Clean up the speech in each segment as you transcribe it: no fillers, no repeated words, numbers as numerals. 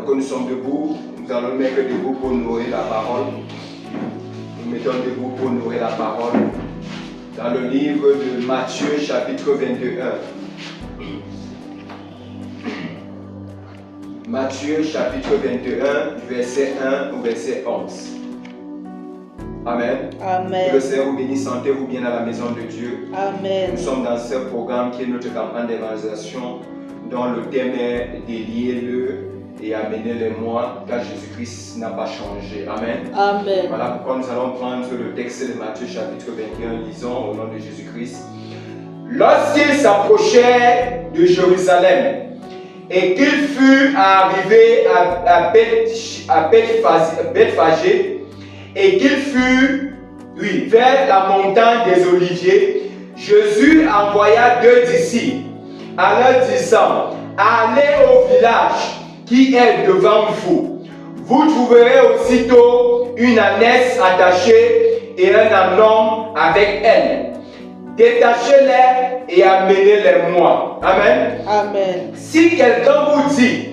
Alors que nous sommes debout, nous allons mettre debout pour nourrir la parole. Nous mettons debout pour nourrir la parole. Dans le livre de Matthieu, chapitre 21. Matthieu, chapitre 21, du verset 1 au verset 11. Amen. Amen. Que le Seigneur vous bénisse, sentez-vous bien à la maison de Dieu. Amen. Nous sommes dans ce programme qui est notre campagne d'évangélisation, dont le thème est délier-le et amenez-le-moi, car Jésus-Christ n'a pas changé. Amen. Amen. Voilà pourquoi nous allons prendre le texte de Matthieu chapitre 21, lisons au nom de Jésus-Christ. Lorsqu'il s'approchait de Jérusalem et qu'il fut arrivé à Bethphagée, et qu'il fut vers la montagne des Oliviers, Jésus envoya 2 disciples en leur disant: allez au village qui est devant vous. Vous trouverez aussitôt une ânesse attachée et un ânon avec elle. Détachez-les et amenez-les-moi. Amen. Amen. Si quelqu'un vous dit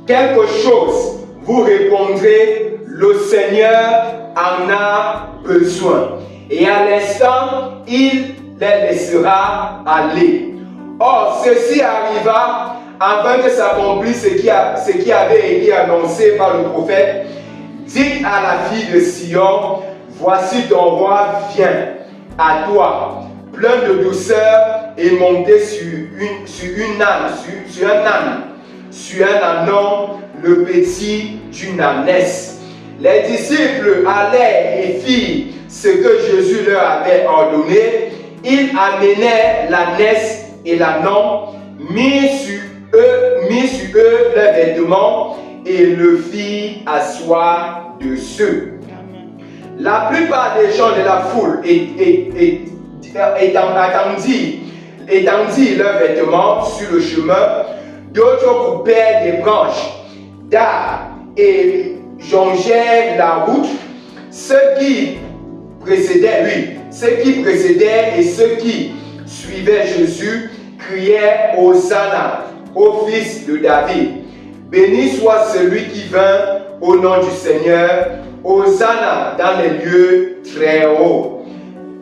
quelque chose, vous répondrez: le Seigneur en a besoin. Et à l'instant, il les laissera aller. Or, ceci arriva afin que s'accomplisse ce qui avait été annoncé par le prophète. Dites à la fille de Sion: voici ton roi vient à toi, plein de douceur, et monté sur un ânon, le petit d'une ânesse. Les disciples allaient et firent ce que Jésus leur avait ordonné. Ils amenaient l'ânesse et l'ânon, mis sur eux leurs vêtements et le firent asseoir dessus. La plupart des gens de la foule étendirent leurs vêtements sur le chemin. D'autres coupaient des branches d'arbres et jongèrent la route. Ceux qui précédaient et ceux qui suivaient Jésus criaient: Hosanna au fils de David. Béni soit celui qui vint au nom du Seigneur. Hosanna dans les lieux très hauts.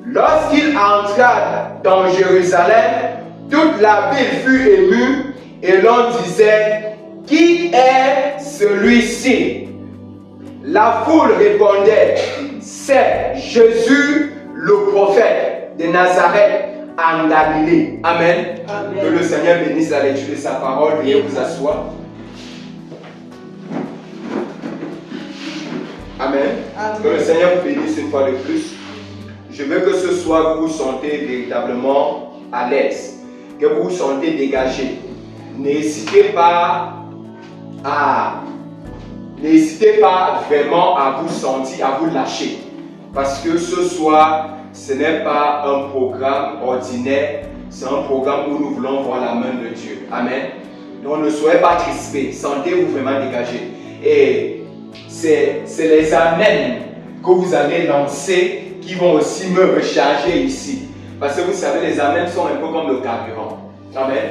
Lorsqu'il entra dans Jérusalem, toute la ville fut émue et l'on disait: qui est celui-ci? La foule répondait: c'est Jésus le prophète de Nazareth en Galilée. Amen. Amen. Que le Seigneur bénisse la lecture de sa parole. Veuillez vous asseoir. Amen. Amen. Que le Seigneur vous bénisse une fois de plus. Je veux que ce soir vous vous sentez véritablement à l'aise, que vous vous sentez dégagé. N'hésitez pas vraiment à vous sentir, à vous lâcher. Parce que ce soir, ce n'est pas un programme ordinaire, c'est un programme où nous voulons voir la main de Dieu. Amen. Donc ne soyez pas crispés, sentez-vous vraiment dégagé. Et c'est les amens que vous allez lancer qui vont aussi me recharger ici. Parce que vous savez, les amens sont un peu comme le carburant. Amen.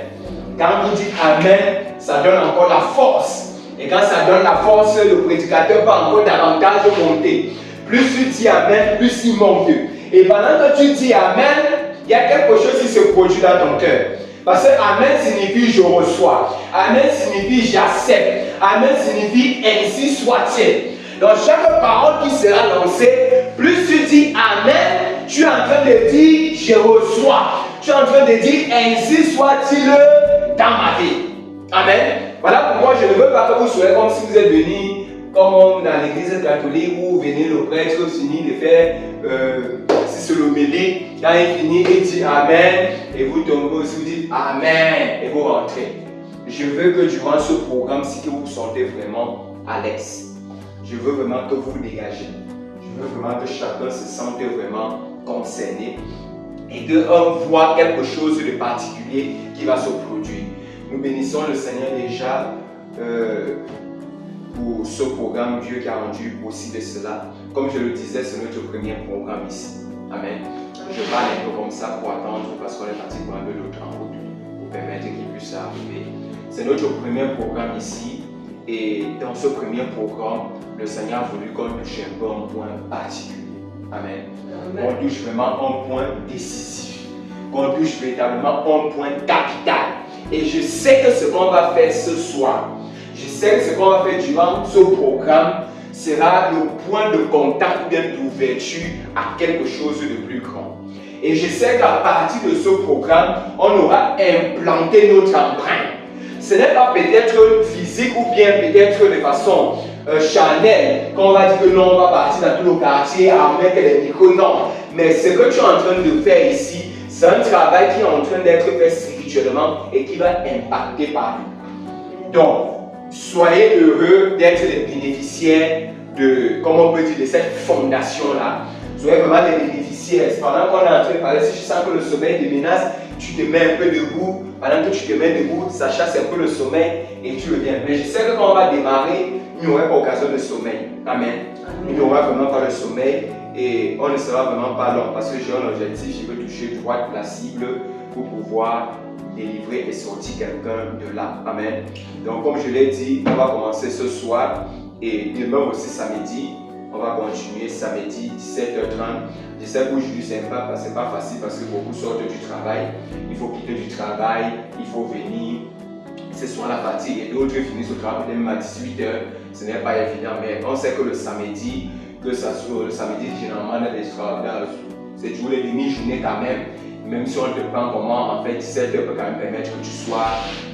Quand vous dites amen, ça donne encore la force. Et quand ça donne la force, le prédicateur peut encore davantage monter. Plus tu dis amen, plus il monte. Et pendant que tu dis amen, il y a quelque chose qui se produit dans ton cœur. Parce que amen signifie je reçois. Amen signifie j'accepte. Amen signifie ainsi soit-il. Donc chaque parole qui sera lancée, plus tu dis amen, tu es en train de dire je reçois. Tu es en train de dire ainsi soit-il dans ma vie. Amen. Voilà pourquoi je ne veux pas que vous soyez comme si vous êtes venus comme dans l'église catholique où venez le prêtre finit de faire si c'est l'homélie, quand il finit il dit amen et vous tombez aussi, vous dites amen et vous rentrez. Je veux que durant ce programme-ci que vous vous sentez vraiment à l'aise. Je veux vraiment que vous vous dégagez. Je veux vraiment que chacun se sente vraiment concerné et qu'on voit quelque chose de particulier qui va se produire. Nous bénissons le Seigneur déjà pour ce programme, Dieu qui a rendu possible cela. Comme je le disais, c'est notre premier programme ici. Amen. Je parle un peu comme ça pour attendre parce qu'on est parti pour un peu d'autres en route pour permettre qu'il puisse arriver. C'est notre premier programme ici Et dans ce premier programme, le Seigneur a voulu qu'on touche un peu un point particulier. Amen. Qu'on touche vraiment un point décisif. Qu'on touche véritablement un point capital. Et je sais que ce qu'on va faire ce soir, je sais que ce qu'on va faire durant ce programme sera le point de contact ou bien d'ouverture à quelque chose de plus grand. Et je sais qu'à partir de ce programme, on aura implanté notre empreinte. Ce n'est pas peut-être physique ou bien peut-être de façon charnelle, qu'on va dire que non, on va partir dans tous nos quartiers à mettre les micros, non. Mais ce que tu es en train de faire ici, c'est un travail qui est en train d'être fait spirituellement et qui va impacter partout. Donc, soyez heureux d'être les bénéficiaires de, comment on peut dire, de cette fondation-là. Soyez vraiment les bénéficiaires. Pendant qu'on est en train de parler, si je sens que le sommeil te menace, tu te mets un peu debout. Pendant que tu te mets debout, ça chasse un peu le sommeil et tu reviens. Mais je sais que quand on va démarrer, il n'y aura pas occasion de sommeil. Amen. Il n'y aura vraiment pas de sommeil et on ne sera vraiment pas long parce que j'ai un objectif, je veux toucher droite la cible pour pouvoir délivrer et sortir quelqu'un de là. Amen. Donc comme je l'ai dit, on va commencer ce soir et demain aussi samedi. On va continuer samedi 17h30. Je sais qu'aujourd'hui c'est pas facile parce que beaucoup sortent du travail. Il faut quitter du travail, il faut venir. Ce soit la fatigue et d'autres finissent au travail même à 18h. Ce n'est pas évident, mais on sait que le samedi, que ça soit le samedi, généralement on a des travaux. C'est toujours les demi-journées quand même. Même si on te prend comment, en fait 17h peut quand même permettre que tu sois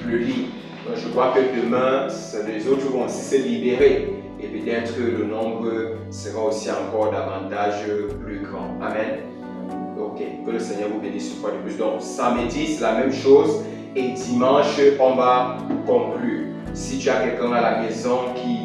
plus libre. Donc je crois que demain, les autres vont aussi se libérer. Et peut-être que le nombre sera aussi encore davantage plus grand. Amen. Ok, que le Seigneur vous bénisse une fois de plus. Donc, samedi, c'est la même chose. Et dimanche, on va conclure. Si tu as quelqu'un à la maison qui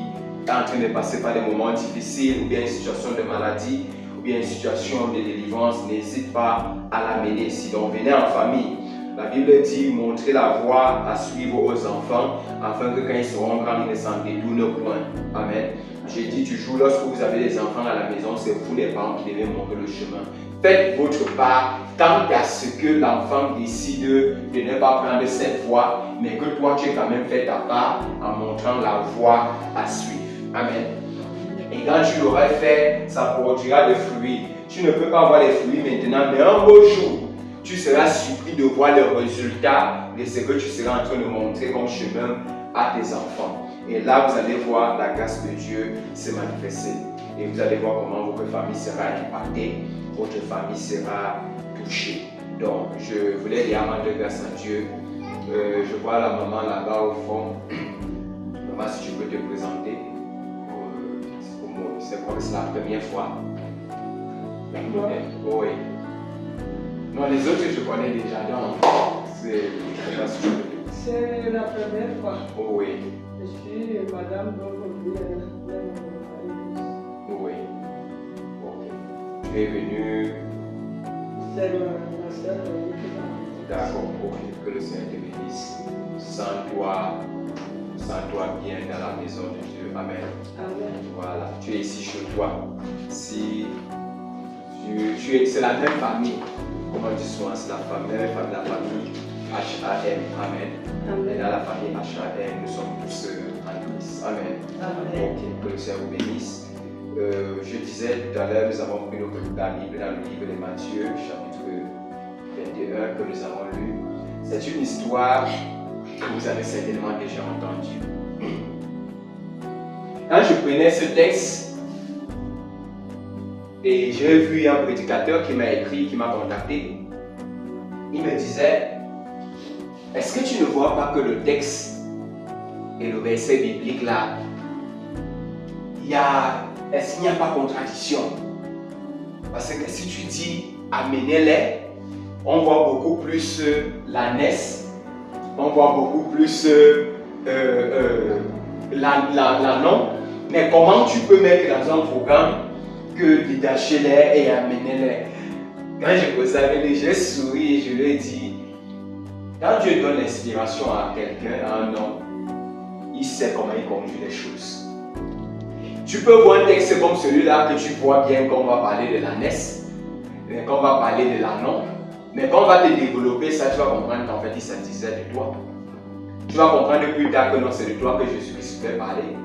est en train de passer par des moments difficiles, ou bien une situation de maladie, ou bien une situation de délivrance, n'hésite pas à l'amener ici. Donc, venez en famille. La Bible dit, montrez la voie à suivre aux enfants, afin que quand ils seront grands, ils ne s'en détournent point. Amen. J'ai dit toujours, lorsque vous avez des enfants à la maison, c'est vous les parents qui devez montrer le chemin. Faites votre part, tant à ce que l'enfant décide de ne pas prendre cette voie, mais que toi, tu aies quand même fait ta part en montrant la voie à suivre. Amen. Et quand tu l'auras fait, ça produira des fruits. Tu ne peux pas voir les fruits maintenant, mais un beau jour, tu seras surpris de voir le résultat de ce que tu seras en train de montrer comme chemin à tes enfants. Et là, vous allez voir la grâce de Dieu se manifester. Et vous allez voir comment votre famille sera impactée, votre famille sera touchée. Donc, je voulais dire rendre grâce à Dieu. Je vois la maman là-bas au fond. Maman, si tu peux te présenter. C'est quoi, c'est la première fois? Oui. Non, les autres, je connais déjà. C'est la première fois. Oh, oui. Je suis Madame Brocolie. Oui. Ok. Tu es venue. C'est ma soeur. D'accord. Ok. Que le Seigneur te bénisse. Sens-toi bien dans la maison de Dieu. Amen. Amen. Voilà. Tu es ici chez toi. Si c'est la même famille. Comme on dit souvent, c'est la famille HAM. Amen. Amen. Et dans la famille HAM, nous sommes tous en Christ. Amen. Amen. Ok, que le Seigneur vous bénisse. Je disais tout à l'heure, nous avons pris la Bible dans le livre de Matthieu, chapitre 21, que nous avons lu. C'est une histoire que vous avez certainement déjà entendue. Quand je prenais ce texte, et j'ai vu un prédicateur qui m'a écrit, qui m'a contacté. Il me disait, est-ce que tu ne vois pas que le texte et le verset biblique là, est-ce qu'il n'y a pas contradiction? Parce que si tu dis amenez-les, on voit beaucoup plus l'ânesse, on voit beaucoup plus l'ânon. Mais comment tu peux mettre dans un programme que détachez-les et amenez-les? Quand je posais avec lui, j'ai souri et je lui ai dit, quand Dieu donne l'inspiration à quelqu'un, à un homme, il sait comment il conduit les choses. Tu peux voir un texte comme celui-là que tu vois bien qu'on va parler de l'ânesse, qu'on va parler de l'ânon, mais quand on va te développer ça, tu vas comprendre qu'en fait il s'agissait de toi. tu vas comprendre plus tard que non, c'est de toi que Jésus-Christ fait parler.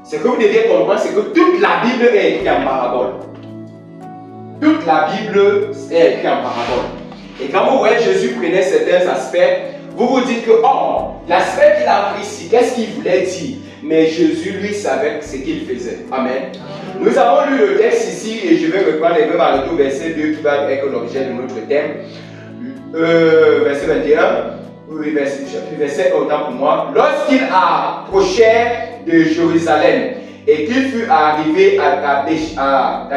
Ce que vous devez comprendre, c'est que toute la Bible est écrite en parabole. Toute la Bible est écrite en parabole. Et quand vous voyez Jésus prenait certains aspects, vous vous dites que, oh, l'aspect qu'il a pris ici, qu'est-ce qu'il voulait dire? Mais Jésus, lui, savait ce qu'il faisait. Amen. Nous avons lu le texte ici, et je vais reprendre les verbes à retour, verset 2, qui va être l'objet de notre thème. Verset 21, oui, verset autant pour moi. Lorsqu'il approchait de Jérusalem, et qu'il fut arrivé à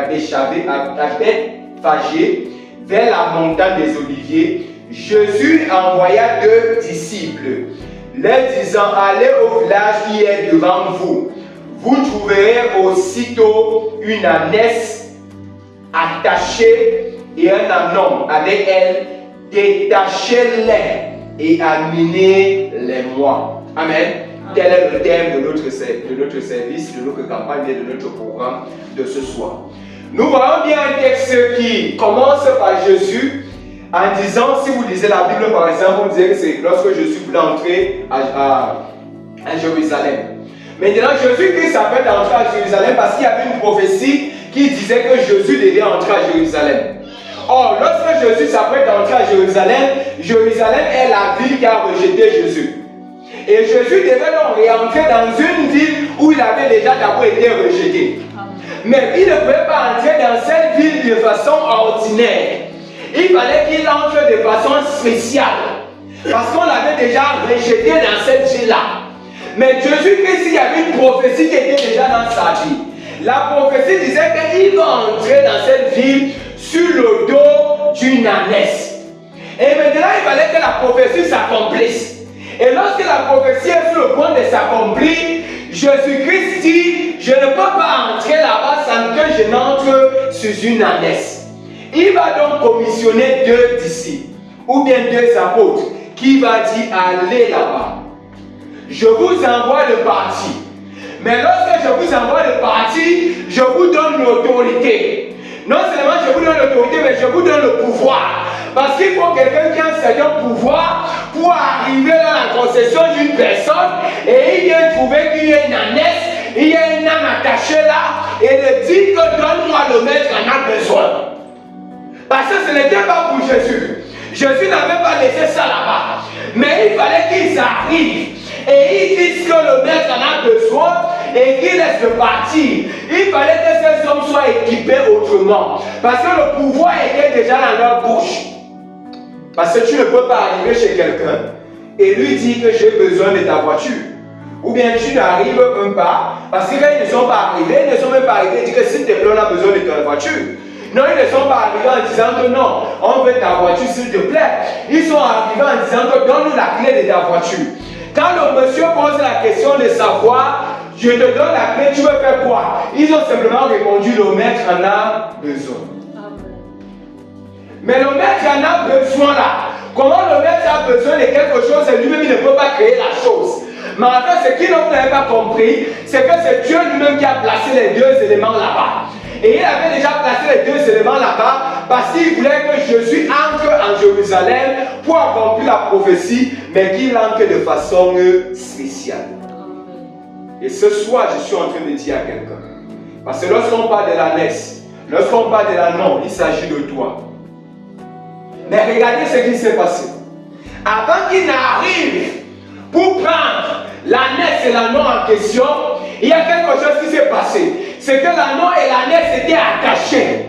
Bethphagée, vers la montagne des Oliviers, Jésus envoya 2 disciples, leur disant, allez au village qui est devant vous. Vous trouverez aussitôt une ânesse attachée et un ânon avec elle. Détachez-les et amenez-les-moi. Amen. Tel est le thème de notre service, de notre campagne et de notre programme de ce soir. Nous voyons bien un texte qui commence par Jésus en disant, si vous lisez la Bible par exemple, vous direz que c'est lorsque Jésus voulait entrer à Jérusalem. Maintenant, Jésus-Christ s'apprête à entrer à Jérusalem parce qu'il y avait une prophétie qui disait que Jésus devait entrer à Jérusalem. Or, lorsque Jésus s'apprête à entrer à Jérusalem, Jérusalem est la ville qui a rejeté Jésus. Et Jésus devait donc réentrer dans une ville où il avait déjà d'abord été rejeté. Mais il ne pouvait pas entrer dans cette ville de façon ordinaire. Il fallait qu'il entre de façon spéciale. Parce qu'on l'avait déjà rejeté dans cette ville-là. Mais Jésus-Christ, il y avait une prophétie qui était déjà dans sa vie. La prophétie disait qu'il va entrer dans cette ville sur le dos d'une ânesse. Et maintenant, il fallait que la prophétie s'accomplisse. Et lorsque la prophétie est sur le point de s'accomplir, Jésus-Christ dit, je ne peux pas entrer là-bas sans que je n'entre sur une ânesse. Il va donc commissionner 2 disciples, ou bien 2 apôtres, qui va dire, allez là-bas. Je vous envoie le parti. Mais lorsque je vous envoie le parti, je vous donne l'autorité. Non seulement je vous donne l'autorité, mais je vous donne le pouvoir. Parce qu'il faut quelqu'un qui a un certain pouvoir pour arriver dans la concession d'une personne et il vient trouver qu'il y a une ânesse, il y a une âme attachée là et il dit que donne-moi le maître en a besoin. Parce que ce n'était pas pour Jésus. Jésus n'avait pas laissé ça là-bas. Mais il fallait qu'ils arrivent et ils disent que le maître en a besoin et qu'il laisse partir. Il fallait que ces hommes soient équipés autrement. Parce que le pouvoir était déjà dans leur bouche. Parce que tu ne peux pas arriver chez quelqu'un et lui dire que j'ai besoin de ta voiture. Ou bien tu n'arrives même pas, parce que quand ils ne sont pas arrivés, ils ne sont même pas arrivés, ils disent que s'il te plaît, on a besoin de ta voiture. Non, ils ne sont pas arrivés en disant que non, on veut ta voiture s'il te plaît. Ils sont arrivés en disant que donne-nous la clé de ta voiture. Quand le monsieur pose la question de savoir, je te donne la clé, tu veux faire quoi? Ils ont simplement répondu, le maître en a besoin. Mais le maître en a besoin là. Comment le maître a besoin de quelque chose et lui-même il ne peut pas créer la chose. Mais en fait, ce qu'il n'avait pas compris, c'est que c'est Dieu lui-même qui a placé les 2 éléments là-bas. Et il avait déjà placé les 2 éléments là-bas parce qu'il voulait que Jésus entre en Jérusalem pour accomplir la prophétie, mais qu'il entre de façon spéciale. Et ce soir, je suis en train de dire à quelqu'un, parce que lorsqu'on parle de l'ânesse, lorsqu'on parle de l'ânon, il s'agit de toi. Mais regardez ce qui s'est passé. Avant qu'il n'arrive pour prendre l'ânesse et l'ânon en question, il y a quelque chose qui s'est passé. C'est que l'ânon et l'ânesse étaient attachés.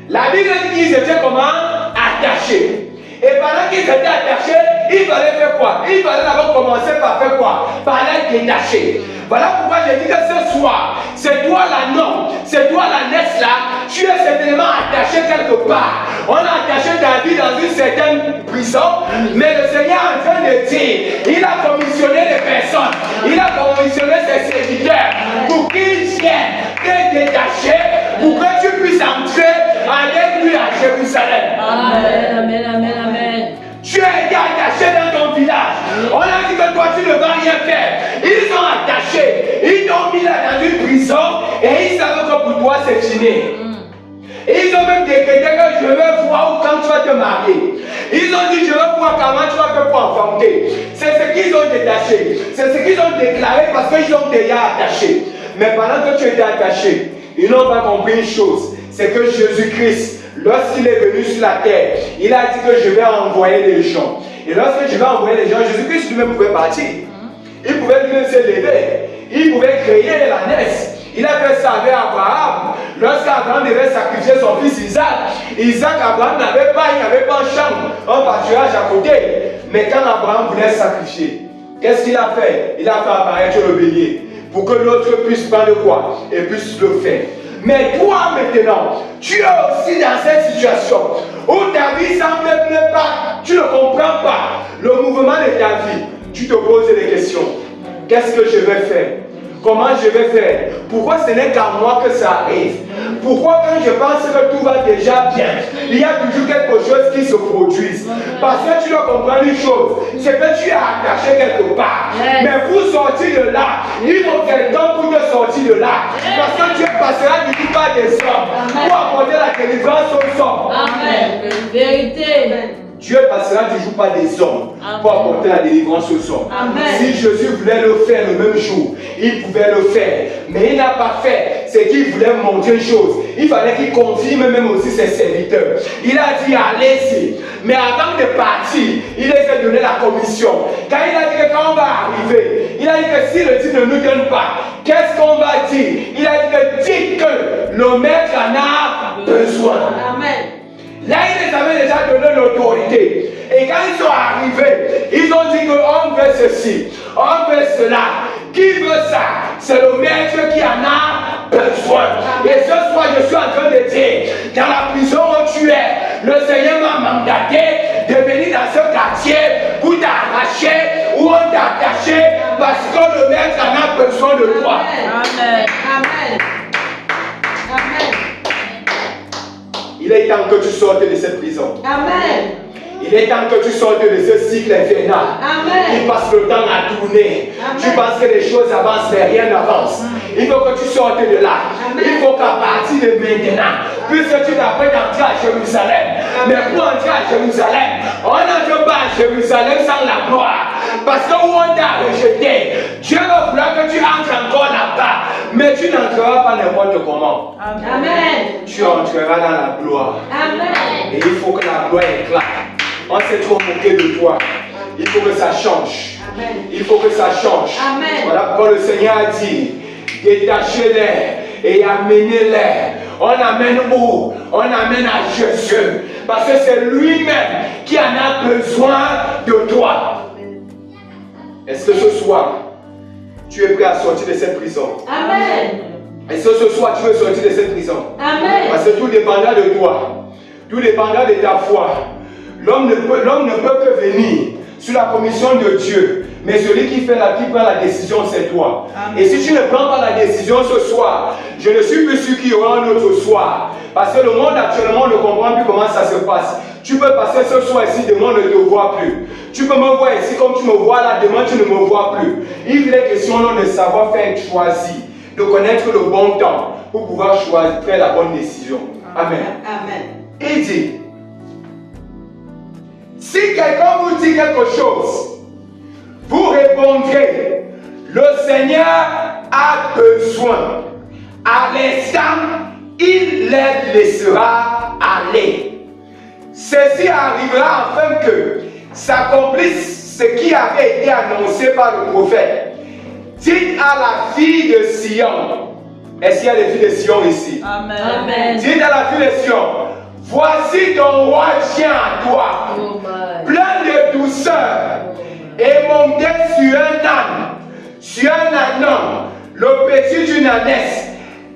La Bible dit qu'ils étaient comment? Attachés. Et pendant qu'ils étaient attachés, il fallait faire quoi? Il fallait d'abord commencer par faire quoi? Par les détacher. Voilà pourquoi je dis que ce soir, c'est toi l'ânon, c'est toi l'ânesse là, tu es certainement attaché quelque part. On a attaché ta vie dans une certaine prison, mais le Seigneur est en train de dire, il a commissionné les personnes, il a commissionné ses serviteurs pour qu'ils viennent te détacher, pour que tu puisses entrer avec lui à Jérusalem. Amen, amen, amen, amen. Tu as été attaché dans ton village. On a dit que toi tu ne vas rien faire. Ils sont attachés. Ils t'ont mis là dans une prison et ils savent que pour toi c'est fini. Et ils ont même décrété que je veux voir quand tu vas te marier. Ils ont dit je veux voir comment tu vas te pour enfanter. C'est ce qu'ils ont détaché. C'est ce qu'ils ont déclaré parce qu'ils ont déjà attaché. Mais pendant que tu étais attaché, ils n'ont pas compris une chose. C'est que Jésus-Christ, lorsqu'il est venu sur la terre, il a dit que je vais envoyer les gens. Et lorsque je vais envoyer les gens, Jésus-Christ lui-même pouvait partir. Il pouvait lui-même se lever. Il pouvait créer la naisse. Il a fait ça avec Abraham. Lorsqu'Abraham devait sacrifier son fils Isaac, Abraham n'avait pas, il n'avait pas un champ, un pâturage à côté. Mais quand Abraham voulait sacrifier, qu'est-ce qu'il a fait? Il a fait apparaître le bélier pour que l'autre puisse prendre quoi et puisse le faire. Mais toi maintenant, tu es aussi dans cette situation où ta vie semble pas, tu ne comprends pas le mouvement de ta vie. Tu te poses des questions. Qu'est-ce que je vais faire? Comment je vais faire? Pourquoi ce n'est qu'à moi que ça arrive? Pourquoi quand je pense que tout va déjà bien, il y a toujours quelque chose qui se produise? Parce que tu dois comprendre une chose, c'est que tu es attaché quelque part. Mais pour sortir de là, il faut quelqu'un pour te sortir de là. Parce que Dieu passera du coup par des hommes pour apporter la délivrance aux hommes. Amen. Vérité. Dieu passera toujours par des hommes pour apporter la délivrance aux hommes. Amen. Si Jésus voulait le faire le même jour, il pouvait le faire. Mais il n'a pas fait. C'est qu'il voulait montrer une chose. Il fallait qu'il confirme même aussi ses serviteurs. Il a dit allez-y. Mais avant de partir, il les a donné la commission. Quand il a dit que quand on va arriver, il a dit que si le titre ne nous donne pas, qu'est-ce qu'on va dire? Il a dit que dites que le maître en a besoin. Amen. Là, ils les avaient déjà donné l'autorité. Et quand ils sont arrivés, ils ont dit qu'on veut ceci, on veut cela. Qui veut ça? C'est le maître qui en a besoin. Et ce soir, je suis en train de dire, dans la prison où tu es, le Seigneur m'a mandaté de venir dans ce quartier pour t'arracher ou on t'a attaché parce que le maître en a besoin de toi. Amen. Amen. Amen. Il est temps que tu sortes de cette prison. Amen. Il est temps que tu sortes de ce cycle infernal. Amen. Il passe le temps à tourner. Amen. Tu penses que les choses avancent, mais rien n'avance. Il faut que tu sortes de là. Amen. Il faut qu'à partir de maintenant, puisque tu t'apprêtes à entrer à Jérusalem. Mais pour entrer à Jérusalem, on n'entre pas à Jérusalem sans la gloire. Parce que où on t'a rejeté, Dieu va vouloir que tu entres encore là-bas. Mais tu n'entreras pas n'importe comment. Amen. Tu entreras dans la gloire. Amen. Et il faut que la gloire éclate. On s'est trop moqué de toi. Il faut que ça change. Amen. Il faut que ça change. Amen. Voilà pourquoi le Seigneur a dit, détachez-les et amenez-les. On amène où? On amène à Jésus. Parce que c'est lui-même qui en a besoin de toi. Est-ce que ce soir, tu es prêt à sortir de cette prison? Amen. Est-ce que ce soir, tu veux sortir de cette prison? Amen. Parce que tout dépendra de toi. Tout dépendra de ta foi. L'homme ne peut que venir sous la commission de Dieu. Mais celui qui prend la décision, c'est toi. Amen. Et si tu ne prends pas la décision ce soir, je ne suis plus sûr qu'il y aura un autre soir. Parce que le monde actuellement ne comprend plus comment ça se passe. Tu peux passer ce soir ici, demain on ne te voit plus. Tu peux me voir ici comme tu me vois là, demain tu ne me vois plus. Il est question de savoir faire choisir, de connaître le bon temps pour pouvoir choisir, faire la bonne décision. Amen. Amen. Il dit, si quelqu'un vous dit quelque chose, vous répondrez, le Seigneur a besoin. À l'instant, il les laissera aller. Ceci arrivera afin que s'accomplisse ce qui avait été annoncé par le prophète. Dites à la fille de Sion. Est-ce qu'il y a des filles de Sion ici? Amen. Amen. Dites à la fille de Sion, voici ton roi vient à toi, plein de douceur, et monté sur un âne, le petit d'une ânesse.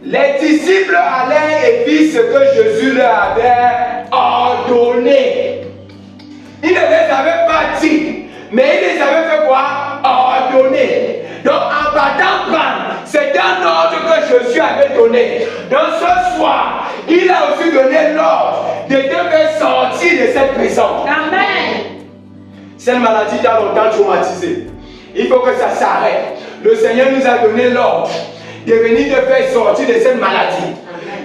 Les disciples allaient et firent ce que Jésus leur avait ordonné. Il ne les avait pas dit, mais il les avait fait quoi? Ordonné. Donc en battant prendre, c'est un ordre que Jésus avait donné. Donc ce soir, il a aussi donné l'ordre de te faire sortir de cette prison. Amen. Cette maladie t'a longtemps traumatisé. Il faut que ça s'arrête. Le Seigneur nous a donné l'ordre de venir te faire sortir de cette maladie.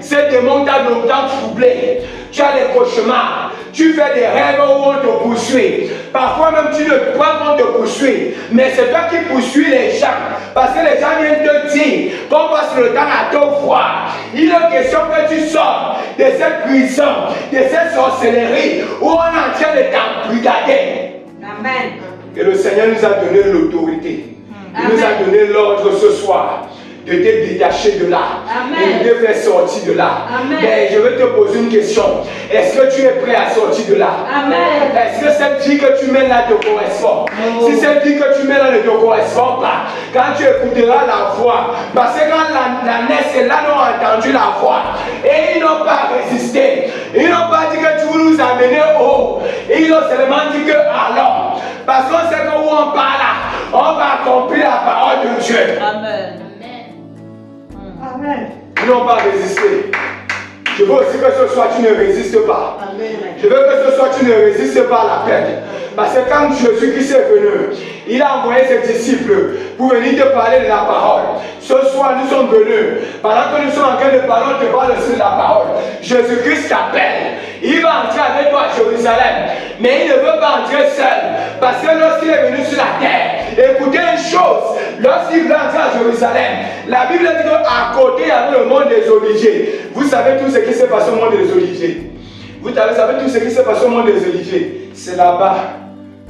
Cette démon t'a longtemps troublé. Tu as des cauchemars. Tu fais des rêves où on te poursuit. Parfois même tu ne crois qu'on te poursuit. Mais c'est toi qui poursuis les gens. Parce que les gens viennent te dire qu'on passe le temps à te voir. Il est question que tu sors de cette prison, de cette sorcellerie où on est en train de t'embrigader. Amen. Et le Seigneur nous a donné l'autorité. Il nous a donné l'ordre ce soir de te détacher de là. Amen. Et de te faire sortir de là. Amen. Mais je vais te poser une question. Est-ce que tu es prêt à sortir de là? Amen. Est-ce que cette vie que tu mènes là te correspond? Si cette vie que tu mènes là ne te correspond pas, quand tu écouteras la voix, parce que quand la naisse et l'âne ont entendu la voix, et ils n'ont pas résisté, ils n'ont pas dit que tu veux nous amener haut, ils ont seulement dit que allons, parce qu'on sait que où on part là, on va accomplir la parole de Dieu. Amen. Amen. Ils n'ont pas résisté. Je veux aussi que ce soir tu ne résistes pas. Amen. Je veux que ce soir tu ne résistes pas à la peine. Parce que quand Jésus-Christ est venu, il a envoyé ses disciples pour venir te parler de la parole. Ce soir nous sommes venus. Pendant que nous sommes en train de parler, on te parle aussi de la parole. Jésus-Christ t'appelle. Il va entrer avec toi à Jérusalem. Mais il ne veut pas entrer seul. Parce que lorsqu'il est venu sur la terre, écoutez une chose. Lorsqu'il veut entrer à Jérusalem, la Bible dit qu'à côté il y avait le monde des Oliviers. Vous savez tout ce qui s'est passé au monde des Oliviers. Vous savez tout ce qui s'est passé au monde des Oliviers. C'est là-bas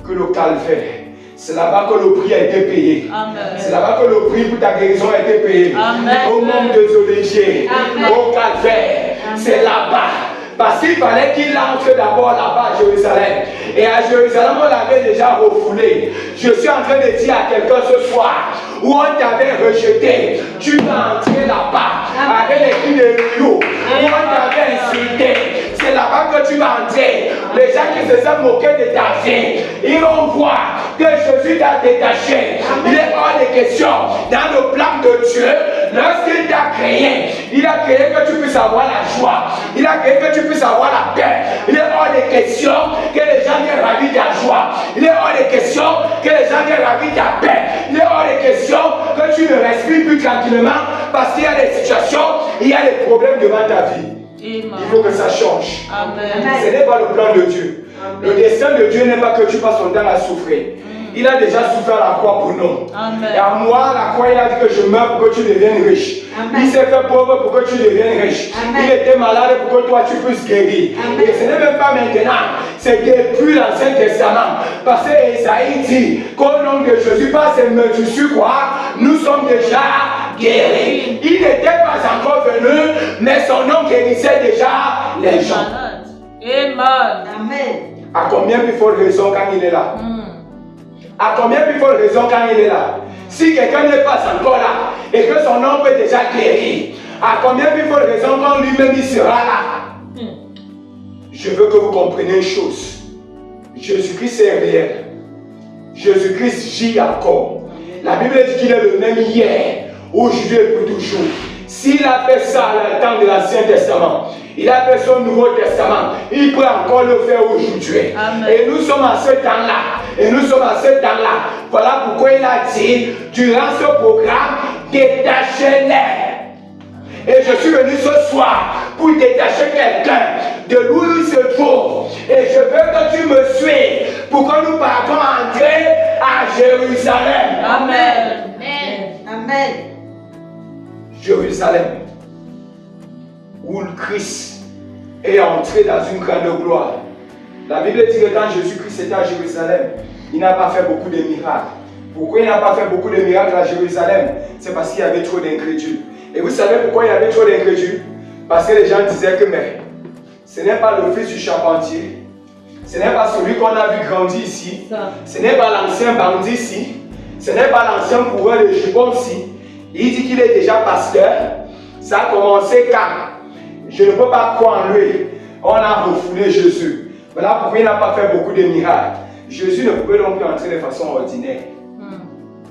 que le calvaire. C'est là-bas que le prix a été payé. C'est là-bas que le prix pour ta guérison a été payé. Amen. Au monde des Oliviers. Amen. Au calvaire. C'est là-bas. Parce qu'il fallait qu'il entre d'abord là-bas à Jérusalem. Et à Jérusalem, on l'avait déjà refoulé. Je suis en train de dire à quelqu'un ce soir, où on t'avait rejeté, tu vas entrer là-bas avec les cris de Rio, où on t'avait insulté. C'est là-bas que tu vas entrer. Les gens qui se sont moqués de ta vie, ils vont voir que Jésus t'a détaché. Il est hors de question. Dans le plan de Dieu, lorsqu'il t'a créé, il a créé que tu puisses avoir la joie. Il a créé que tu puisses avoir la paix. Il est hors de question que les gens viennent ravir ta joie. Il est hors de question que les gens viennent ravir ta paix. Il est hors de question que tu ne respires plus tranquillement parce qu'il y a des situations, il y a des problèmes devant ta vie. Il faut que ça change. Amen. Ce n'est pas le plan de Dieu. Le destin de Dieu n'est pas que tu passes ton temps à souffrir. Il a déjà souffert à la croix pour nous. Amen. Et à moi, à la croix, il a dit que je meurs pour que tu deviennes riche. Amen. Il s'est fait pauvre pour que tu deviennes riche. Amen. Il était malade pour que toi tu puisses guérir. Amen. Et ce n'est même pas maintenant, c'est depuis l'Ancien Testament. Parce que Esaïe dit qu'au nom de Jésus, par ses meurtrissures, quoi, nous sommes déjà guéris. Il n'était pas encore venu, mais son nom guérissait déjà les gens. Amen. Amen. À combien plus forte raison quand il est là? À combien plus forte raison quand il est là? Si quelqu'un n'est pas encore là et que son nom peut déjà guérir, à combien plus forte raison quand lui-même il sera là? Je veux que vous compreniez une chose. Jésus-Christ est réel. Jésus-Christ gît encore. La Bible dit qu'il est le même hier, aujourd'hui et pour toujours. S'il a fait ça à la temps de l'Ancien Testament, il a fait son Nouveau Testament, il peut encore le faire aujourd'hui. Et nous sommes à ce temps-là. Et nous sommes à ce temps-là. Voilà pourquoi il a dit, durant ce programme, détachez-les. Et je suis venu ce soir pour détacher quelqu'un de où il se trouve. Et je veux que tu me suives pour que nous partons entrer à Jérusalem. Amen. Amen. Jérusalem, où le Christ est entré dans une grande gloire. La Bible dit que quand Jésus-Christ était à Jérusalem, il n'a pas fait beaucoup de miracles. Pourquoi il n'a pas fait beaucoup de miracles à Jérusalem? C'est parce qu'il y avait trop d'incrédules. Et vous savez pourquoi il y avait trop d'incrédules? Parce que les gens disaient que mais ce n'est pas le fils du charpentier, ce n'est pas celui qu'on a vu grandir ici, ce n'est pas l'ancien bandit ici, ce n'est pas l'ancien coureur de jupons ici. Il dit qu'il est déjà pasteur. Ça a commencé quand? Je ne peux pas croire en lui. On a refoulé Jésus. Voilà pourquoi il n'a pas fait beaucoup de miracles. Jésus ne pouvait donc plus entrer de façon ordinaire.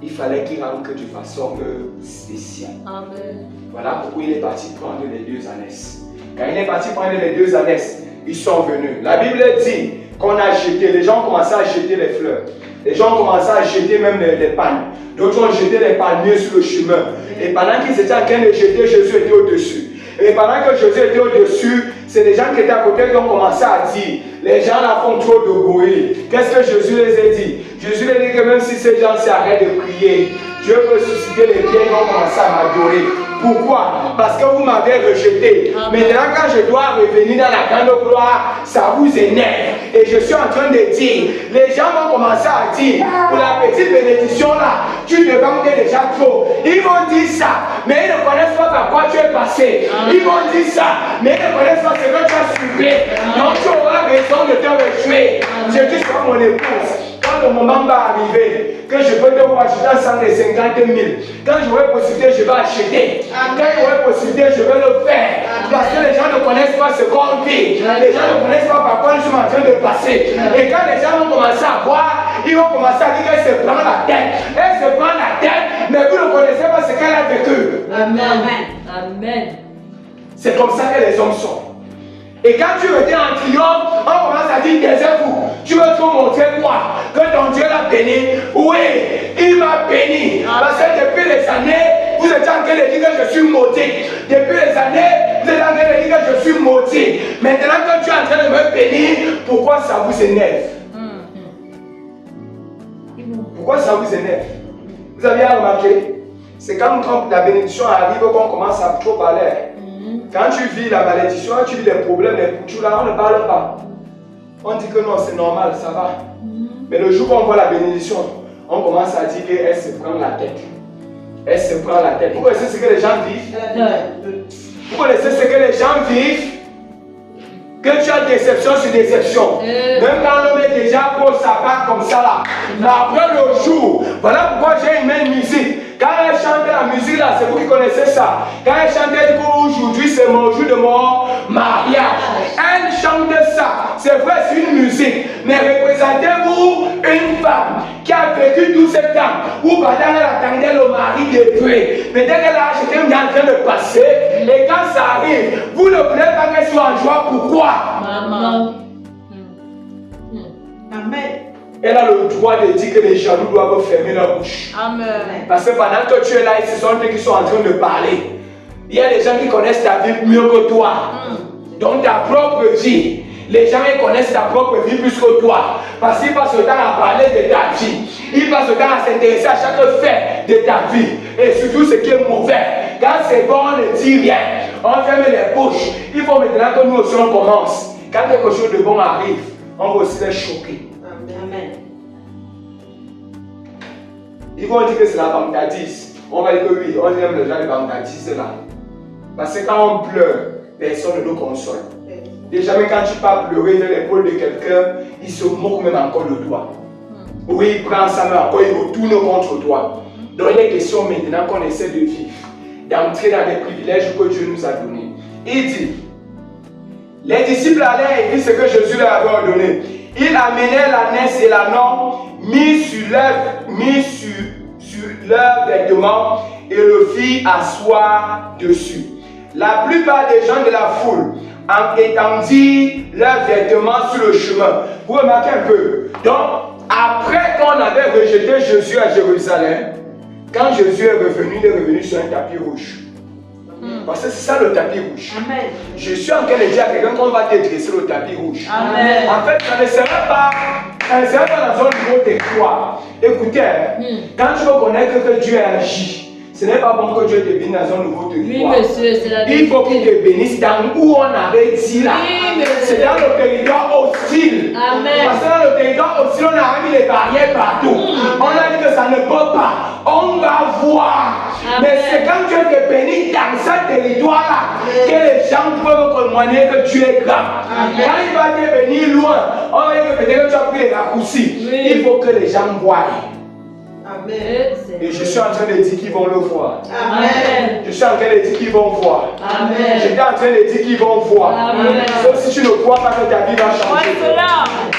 Il fallait qu'il rentre de façon spéciale. Amen. Voilà pourquoi il est parti prendre les deux ânesses. Quand il est parti prendre les deux ânesses, ils sont venus. La Bible dit qu'on a jeté, les gens ont commencé à jeter les fleurs. Les gens ont commencé à jeter même les pannes. D'autres ont jeté les palmiers sur le chemin. Et pendant qu'ils étaient en train de jeter, Jésus était au-dessus. Et pendant que Jésus était au-dessus, C'est les gens qui étaient à côté qui ont commencé à dire, les gens là font trop de bruit. Qu'est-ce que Jésus les a dit? Jésus les a dit que même si ces gens s'arrêtent de prier, Dieu peut susciter les biens qui vont commencer à m'adorer. Pourquoi? Parce que vous m'avez rejeté. Maintenant, quand je dois revenir dans la grande gloire, ça vous énerve. Et je suis en train de dire, les gens vont commencer à dire, pour la petite bénédiction là, tu demandes déjà trop. Ils vont dire ça, mais ils ne connaissent pas par quoi tu es passé. Ils vont dire ça, mais ils ne connaissent pas ce que tu as subi. Donc tu auras raison de te réjouir. Je dis sur mon épouse. Quand le moment va arriver, que je peux te voir acheter 150 000, quand j'aurai possibilité, je vais acheter. Quand j'aurai possibilité, je vais le faire. Parce que les gens ne connaissent pas ce qu'on vit. Les gens ne connaissent pas par quoi nous sommes en train de passer. Et quand les gens vont commencer à voir, ils vont commencer à dire qu'elle se prend la tête. Elle se prend la tête, mais vous ne connaissez pas ce qu'elle a vécu. Amen. Amen. C'est comme ça que les hommes sont. Et quand tu reviens en triomphe, on commence à dire, taisez-vous. Tu veux trop montrer quoi? Que ton Dieu l'a béni? Oui, il m'a béni. Parce que depuis les années, vous êtes en train de dire que je suis maudit. Depuis les années, vous êtes en train de dire que je suis maudit. Maintenant que tu es en train de me bénir, pourquoi ça vous énerve? Pourquoi ça vous énerve? Vous avez remarqué? C'est quand la bénédiction arrive qu'on commence à trop parler. Quand tu vis la malédiction, tu vis les problèmes, les pouchous là, on ne parle pas. On dit que non, c'est normal, ça va. Mais le jour où on voit la bénédiction, on commence à dire qu'elle se prend la tête. Elle se prend la tête. Vous connaissez ce que les gens vivent? Vous connaissez ce que les gens vivent? Que tu as déception sur déception. Même quand l'homme est déjà pour sa part comme ça là. Mais après le jour, voilà pourquoi j'ai aimé une musique. Quand elle chantait la musique là, c'est vous qui connaissez ça. Quand elle chantait aujourd'hui c'est mon jour de mon mariage. Elle chante ça. C'est vrai, c'est une musique. Mais représentez-vous une femme qui a vécu tout ce temps où pendant elle attendait le mari de Dieu. Mais dès qu'elle a acheté, elle est en train de passer. Et quand ça arrive, vous ne voulez pas qu'elle soit en joie. Pourquoi? Maman. Amen. Elle a le droit de dire que les jaloux doivent fermer leur bouche. Amen. Parce que pendant que tu es là, ce sont eux qui sont en train de parler. Il y a des gens qui connaissent ta vie mieux que toi. Donc ta propre vie. Les gens ils connaissent ta propre vie plus que toi. Parce qu'ils passent le temps à parler de ta vie. Ils passent le temps à s'intéresser à chaque fait de ta vie. Et surtout ce qui est mauvais. Quand c'est bon, on ne dit rien. On ferme les bouches. Il faut maintenant que nous aussi on commence. Quand quelque chose de bon arrive, on va aussi les choquer. Amen. Ils vont dire que c'est la vantardise. On va dire que oui, on dit même les gens de vantardise là. Parce que quand on pleure, personne ne nous console. Déjà, même quand tu pars pleurer dans l'épaule de quelqu'un, il se moque même encore de toi. Oui, il prend sa main encore, il retourne contre toi. Donc il est question maintenant qu'on essaie de vivre, d'entrer dans les privilèges que Dieu nous a donnés. Il dit, les disciples allaient et disent ce que Jésus leur avait ordonné. Il amenait l'ânesse et l'ânon mis sur leurs vêtements et le fit asseoir dessus. La plupart des gens de la foule étendirent leurs vêtements sur le chemin. Vous remarquez un peu. Donc, après qu'on avait rejeté Jésus à Jérusalem, quand Jésus est revenu, il est revenu sur un tapis rouge. Parce que c'est ça le tapis rouge. Amen. Je suis en train de dire à quelqu'un qu'on va te dresser le tapis rouge. Amen. En fait, ça ne sera pas dans un nouveau territoire. Écoutez, quand tu veux connaître que Dieu agit, ce n'est pas bon que Dieu te bénisse dans un nouveau territoire. Oui, monsieur, c'est la vérité. Il faut qu'il te bénisse dans où on avait dit là. Oui, c'est dans le territoire hostile. Amen. Parce que dans le territoire hostile, on a mis les barrières partout. On a dit que ça ne peut pas. On va voir. Amen. Mais c'est quand Dieu te bénit dans ce territoire-là que les gens peuvent témoigner que Dieu est grand. Amen. Quand il va te bénir loin, on va dire que peut-être que tu as pris les raccourcis. Oui. Il faut que les gens voient. Amen. Et je suis en train de dire qu'ils vont le voir. Amen. Je suis en train de dire qu'ils vont voir. Amen. J'étais en train de dire qu'ils vont voir. Amen. Sauf si tu ne crois pas que ta vie va changer.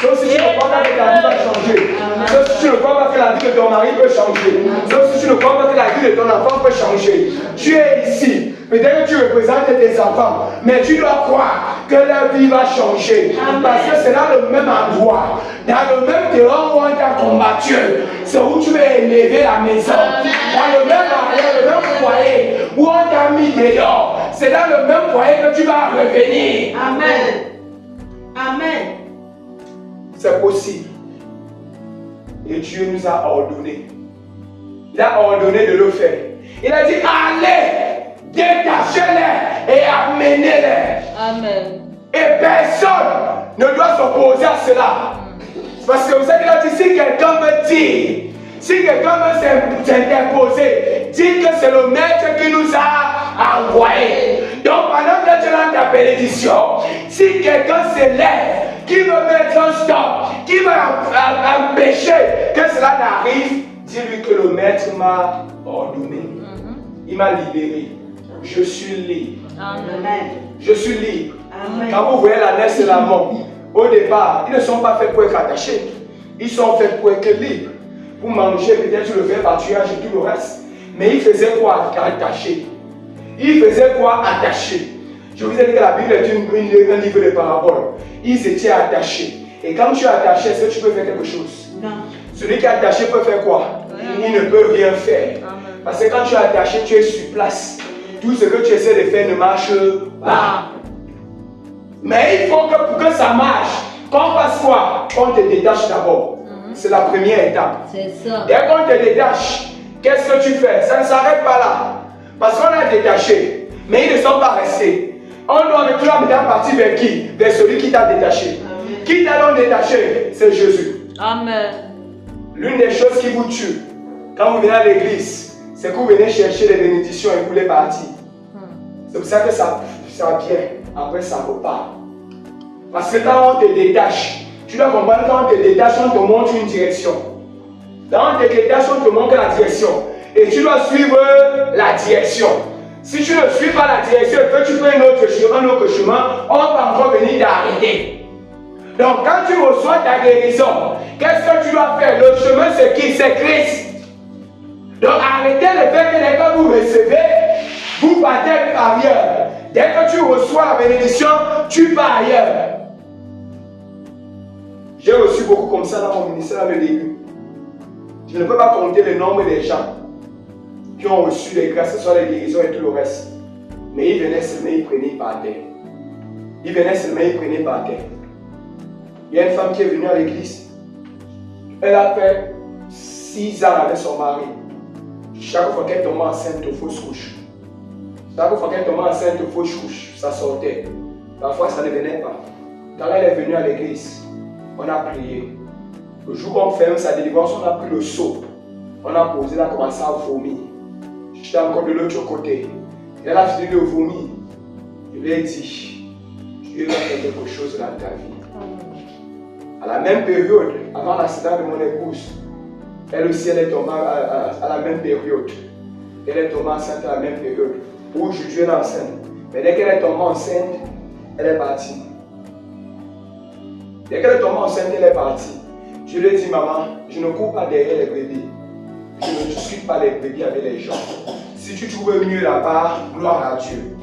Sauf si tu ne crois pas que ta vie va changer. Sauf si tu ne crois pas que la vie de ton mari peut changer. Sauf si tu ne crois pas que la vie de ton enfant peut changer. Tu es ici. Peut-être que tu représentes tes enfants. Mais tu dois croire que leur vie va changer. Amen. Parce que c'est dans le même endroit. Dans le même terrain où on t'a combattu. C'est où tu vas élever la maison. Dans le même foyer où on t'a mis dehors. c'est dans le même foyer que tu vas revenir. Amen. Amen. C'est possible. Et Dieu nous a ordonné. Il a ordonné de le faire. Il a dit, allez, détachez-les et amenez-les. Amen. Et personne ne doit s'opposer à cela. C'est parce que vous savez qu'il a dit, si quelqu'un veut dire, si quelqu'un veut s'interposer, dites que c'est le maître qui nous a envoyés. Donc pendant que tu es dans ta bénédiction, si quelqu'un s'élève, qui veut mettre un stop, qui veut empêcher que cela n'arrive, dis-lui que le maître m'a ordonné. Il m'a libéré. Je suis libre. Amen. Je suis libre. Amen. Quand vous voyez la laisse et la mort, au départ, ils ne sont pas faits pour être attachés. Ils sont faits pour être libres. Pour manger, peut-être le faire pâturage et tout le reste. Mais ils faisaient quoi attaché? Ils faisaient quoi attaché? Je vous ai dit que la Bible est un livre de paraboles. Ils étaient attachés. Et quand tu es attaché, est-ce que tu peux faire quelque chose? Non. Celui qui est attaché peut faire quoi? Il ne peut rien faire. Parce que quand tu es attaché, tu es sur place. Tout ce que tu essaies de faire ne marche pas. Mais il faut que pour que ça marche, qu'on fasse quoi? On te détache d'abord. C'est la première étape. C'est ça. Dès qu'on te détache, qu'est-ce que tu fais? Ça ne s'arrête pas là. Parce qu'on a détaché, mais ils ne sont pas restés. On doit maintenant partir vers qui? Vers celui qui t'a détaché. Amen. Qui t'a donc détaché? C'est Jésus. Amen. L'une des choses qui vous tue quand vous venez à l'église, c'est que vous venez chercher les bénédictions et vous les partir. C'est pour ça que ça vient. Après ça repart. Parce que quand on te détache, tu dois comprendre, quand on te détache, on te montre une direction. Quand on te détache, on te montre la direction. Et tu dois suivre la direction. Si tu ne suis pas la direction et que tu fais un autre chemin, on va encore venir t'arrêter. Donc quand tu reçois ta guérison, qu'est-ce que tu dois faire? Le chemin c'est qui? C'est Christ. Donc arrêtez le fait que dès que vous recevez, vous partez ailleurs. Dès que tu reçois la bénédiction, tu pars ailleurs. J'ai reçu beaucoup comme ça dans mon ministère le début. Je ne peux pas compter le nombre des gens qui ont reçu les grâces, que ce soit les guérisons et tout le reste. Mais ils venaient seulement, ils prenaient par terre. Ils venaient seulement, ils prenaient par terre. Il y a une femme qui est venue à l'église. Elle a fait 6 ans avec son mari. Chaque fois qu'elle tombait enceinte, il faut se coucher. Chaque fois qu'elle tombait enceinte, il faut se coucher. Ça sortait. Parfois, ça ne venait pas. Quand elle est venue à l'église, on a prié. Le jour où on ferme sa délivrance, on a pris le seau. On a posé, elle a commencé à vomir. J'étais encore de l'autre côté. Elle a fini de vomir. Je lui ai dit, Dieu va faire quelque chose dans ta vie. À la même période, avant l'accident de mon épouse, elle aussi, elle est tombée à la même période. Elle est tombée enceinte à la même période. Aujourd'hui, elle est enceinte. Mais dès qu'elle est tombée enceinte, elle est partie. Dès qu'elle est tombée enceinte, elle est partie. Je lui ai dit, maman, je ne cours pas derrière les bébés. Je ne discute pas les bébés avec les gens. Si tu trouves mieux là-bas, gloire à Dieu.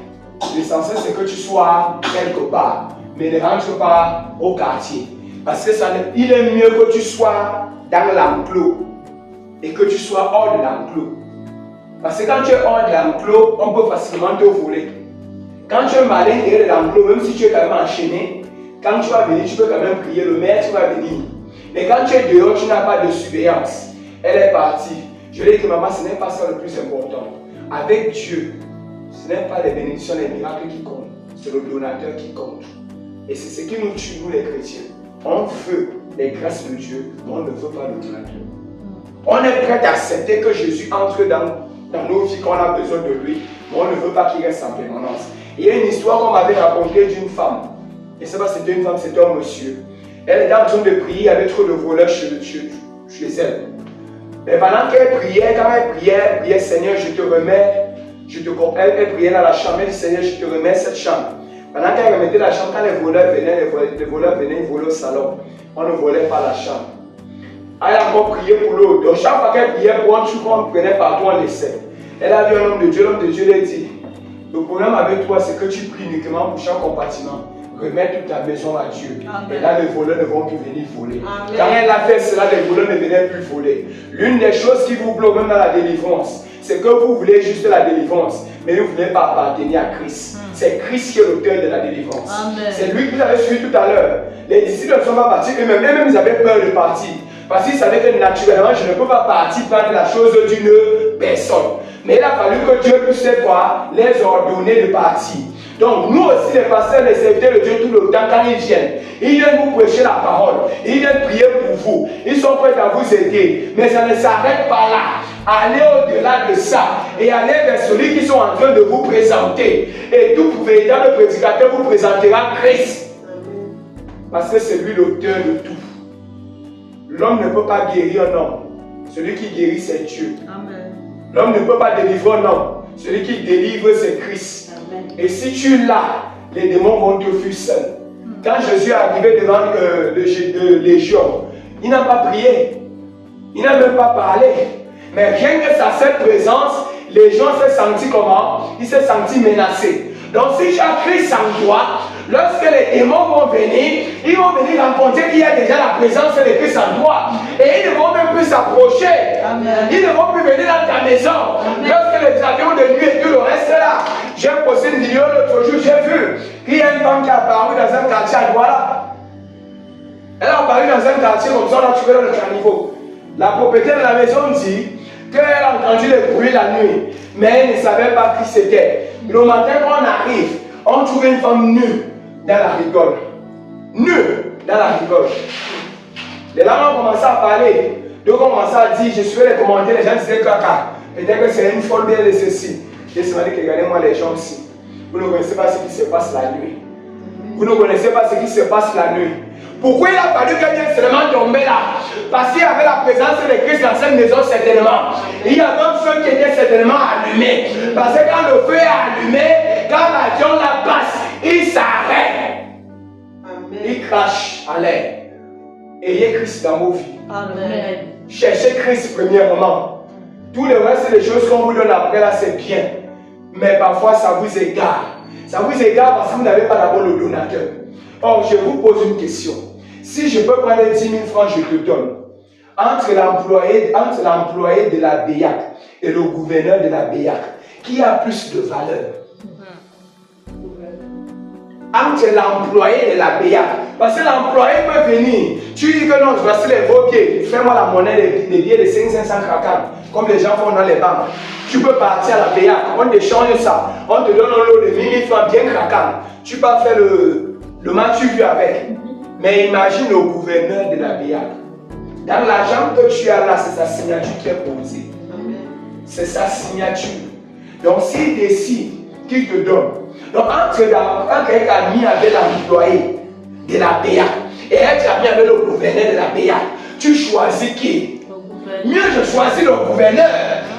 L'essentiel, c'est que tu sois quelque part. Mais ne rentre pas au quartier. Parce que il est mieux que tu sois dans l'enclos et que tu sois hors de l'enclos. Parce que quand tu es hors de l'enclos, on peut facilement te voler. Quand tu es malin derrière l'enclos, même si tu es quand même enchaîné, quand tu vas venir, tu peux quand même prier, le maître va venir. Mais quand tu es dehors, tu n'as pas de surveillance. Elle est partie. Je lui ai dit que maman, ce n'est pas ça le plus important. Avec Dieu, ce n'est pas les bénédictions, les miracles qui comptent. C'est le donateur qui compte. Et c'est ce qui nous tue, nous les chrétiens. On veut les grâces de Dieu, mais on ne veut pas le donateur. On est prêt à accepter que Jésus entre dans nos vies quand on a besoin de lui, mais on ne veut pas qu'il reste en permanence. Il y a une histoire qu'on m'avait racontée d'une femme. Et ce n'est pas c'était une femme, c'était un monsieur. Elle était en train de prier, il y avait trop de voleurs chez elle. Mais pendant qu'elle priait, quand elle priait, Seigneur, je te remets, elle priait dans la chambre, elle dit, Seigneur, je te remets cette chambre. Pendant qu'elle remettait la chambre, quand les voleurs venaient, ils volaient au salon. On ne volait pas la chambre. Elle a encore prié pour l'autre. Donc chaque fois qu'elle priait pour un truc qu'on prenait partout, on laissait. Elle a vu un homme de Dieu lui a dit, le problème avec toi, c'est que tu pries uniquement pour chaque compartiment. Remets toute ta maison à Dieu. Amen. Et là, les voleurs ne vont plus venir voler. Amen. Quand elle a fait cela, les voleurs ne venaient plus voler. L'une des choses qui vous bloque même dans la délivrance, c'est que vous voulez juste la délivrance, mais vous ne voulez pas appartenir à Christ. C'est Christ qui est l'auteur de la délivrance. C'est lui que vous avez suivi tout à l'heure. Les disciples ne sont pas partis eux-mêmes. Eux-mêmes, ils avaient peur de partir. Parce qu'ils savaient que naturellement, je ne peux pas partir prendre la chose d'une personne. Mais il a fallu que Dieu puisse les ordonner de partir. Donc nous aussi les pasteurs, les serviteurs de Dieu tout le temps, quand ils viennent vous prêcher la parole, ils viennent prier pour vous, ils sont prêts à vous aider, mais ça ne s'arrête pas là. Allez au-delà de ça et allez vers celui qui sont en train de vous présenter. Et tout véritable prédicateur vous présentera Christ. Parce que c'est lui l'auteur de tout. L'homme ne peut pas guérir un homme. Celui qui guérit, c'est Dieu. L'homme ne peut pas délivrer un homme. Celui qui délivre, c'est Christ. Et si tu l'as, les démons vont te fuir seuls. Quand Jésus est arrivé devant le légion, il n'a pas prié. Il n'a même pas parlé. Mais rien que sa seule présence, les gens se sont sentis comment? Ils se sont sentis menacés. Donc si tu as Christ en toi, lorsque les démons vont venir, ils vont venir rencontrer qu'il y a déjà la présence de Christ en toi. Et ils ne vont même plus s'approcher. Ils ne vont plus venir dans ta maison. Lorsque les avions de nuit et tout le reste là. J'ai posté une vidéo l'autre jour, j'ai vu qu'il y a une femme qui est apparue dans un quartier à Douala. Elle est apparue dans un quartier comme ça, là tu veux dans le caniveau. La propriétaire de la maison dit qu'elle a entendu les bruits la nuit, mais elle ne savait pas qui c'était. Le matin, quand on arrive, on trouve une femme nue dans la rigole. Nue dans la rigole. Les gens ont commencé à parler. Donc on commençait à dire, je suivais les commentaires, les gens disaient caca. Peut-être que c'est une folle bien de ceci. J'ai demandé que regardez-moi les gens ici. Vous ne connaissez pas ce qui se passe la nuit. Vous ne connaissez pas ce qui se passe la nuit. Pourquoi il a fallu qu'elle vienne seulement tomber là? Parce qu'il y avait la présence de Christ dans cette maison certainement. Il y avait un feu qui était certainement allumé. Parce que quand le feu est allumé, quand l'avion la passe, il s'arrête. Il crache à l'air. Ayez Christ dans vos vies. Amen. Cherchez Christ premièrement. Tout le reste des choses qu'on vous donne après là, c'est bien. Mais parfois ça vous égare. Ça vous égare parce que vous n'avez pas d'abord le donateur. Or, je vous pose une question. Si je peux prendre 10 000 francs, je te donne. Entre l'employé de la BEAC et le gouverneur de la BEAC, qui a plus de valeur? Entre l'employé de la BEAC. Parce que l'employé peut venir. Tu dis que non, voici les vos billets. Fais-moi la monnaie des billets de 500 craquants. Comme les gens font dans les banques. Tu peux partir à la BEAC. On échange ça. On te donne un lot de 1000 francs bien craquants. Tu peux faire le match tu vis avec. Mais imagine le gouverneur de la BEAC. Dans l'argent que tu as là, c'est sa signature qui est posée. C'est sa signature. Donc s'il décide qu'il te donne. Donc quand quelqu'un a mis avec l'employé de la BEAC et elle t'a mis avec le gouverneur de la BEAC, tu choisis qui? Mieux je choisis le gouverneur.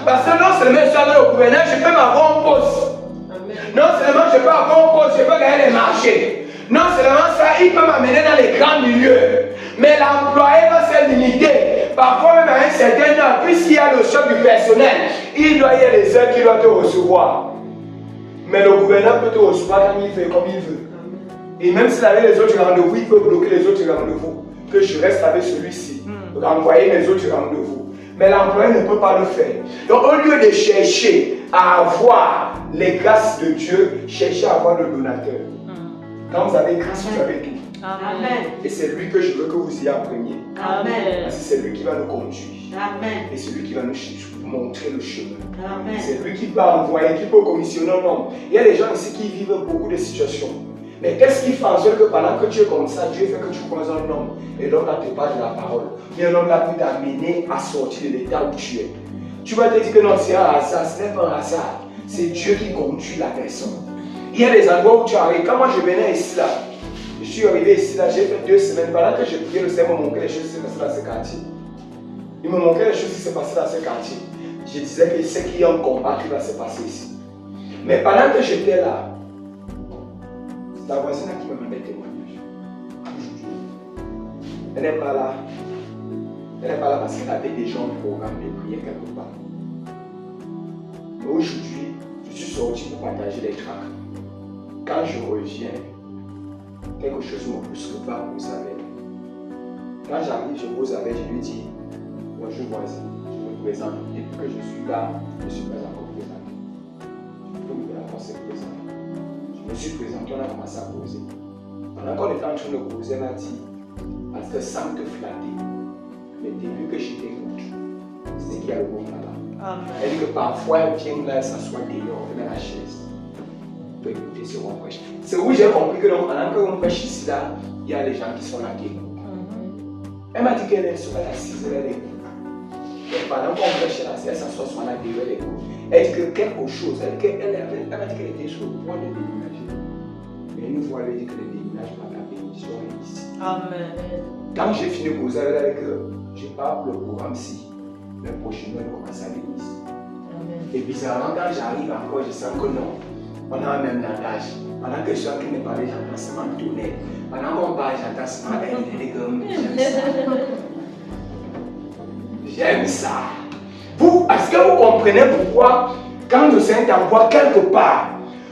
Parce que non seulement je suis avec le gouverneur, je peux m'avoir un poste. Non seulement je peux avoir un poste, je peux gagner les marchés. Non seulement ça, il peut m'amener dans les grands milieux. Mais l'employé va se limiter. Parfois même à un certain heure, puisqu'il y a le choc du personnel, il doit y avoir les heures qu'il doit te recevoir. Mais le gouverneur peut te recevoir comme il veut, comme il veut. Et même s'il avait les autres rendez-vous, il peut bloquer les autres rendez-vous. Que je reste avec celui-ci. Renvoyer les autres rendez-vous. Mais l'employé ne peut pas le faire. Donc au lieu de chercher à avoir les grâces de Dieu, cherchez à avoir le donateur. Quand vous avez grâce, vous avez tout. Amen. Et c'est lui que je veux que vous ayez en premier. Amen. Parce que c'est lui qui va nous conduire. Amen. Et c'est lui qui va nous montrer le chemin. Amen. C'est lui qui peut envoyer, qui peut commissionner un homme. Il y a des gens ici qui vivent beaucoup de situations. Mais qu'est-ce qui fait en sorte que pendant que tu es comme ça, Dieu fait que tu croises un homme et l'homme là te parle de la parole. Mais un homme là peut t'amener à sortir de l'état où tu es. Tu vas te dire que non, c'est un hasard. Ce n'est pas un hasard. C'est Dieu qui conduit la personne. Il y a des endroits où tu arrives. Quand moi je venais ici là, je suis arrivé ici là, j'ai fait 2 semaines. Pendant que je priais, le Seigneur me montrait les choses qui se passaient dans ce quartier. Il me montrait les choses qui se passaient dans ce quartier. Je disais que c'est qu'il y a un combat qui va se passer ici. Mais pendant que j'étais là, c'est la voisine qui me demandait témoignage. Elle n'est pas là. Elle n'est pas là parce qu'elle avait déjà un programme de prière quelque part. Mais aujourd'hui, je suis sorti pour partager les tracts. Quand je reviens, quelque chose me pousse que pas, vous savez. Quand j'arrive, je pose avec, je lui dis, bonjour voisine, je me présente. Depuis que je suis là, je ne suis pas encore présenté. Je peux me faire encore se présenter. Je me suis présenté, on a commencé à causer. Pendant qu'on était en train de causer, elle m'a dit, parce que sans te flatter, mais depuis que je t'écoute, c'est qu'il y a le bon là-bas. Elle dit que parfois elle vient là, elle s'assoit dehors, elle met la chaise. Pour écouter ce qu'on prêche. C'est où j'ai compris que donc, pendant qu'on prêche ici là, il y a des gens qui sont là qui écoutent. Elle m'a dit qu'elle serait assise, elle écoute. Et pendant qu'on prêche là, elle s'assoit sur la dehors, elle écoute. Elle dit que quelque chose, elle m'a dit qu'elle était sur le point de déménager. Mais une fois elle dit que le déménagement, la bénédiction est ici. Amen. Quand j'ai fini de causer avec elle, je pars pour le programme-ci. Mais prochainement, on commence à l'église. Et bizarrement, quand j'arrive encore, je sens que non. On a un même langage. Pendant que je suis en train de parler, j'entends seulement tonnerre. Pendant qu'on parle, j'entends seulement comme j'aime ça. J'aime ça. Vous, est-ce que vous comprenez pourquoi, quand le Seigneur t'envoie quelque part,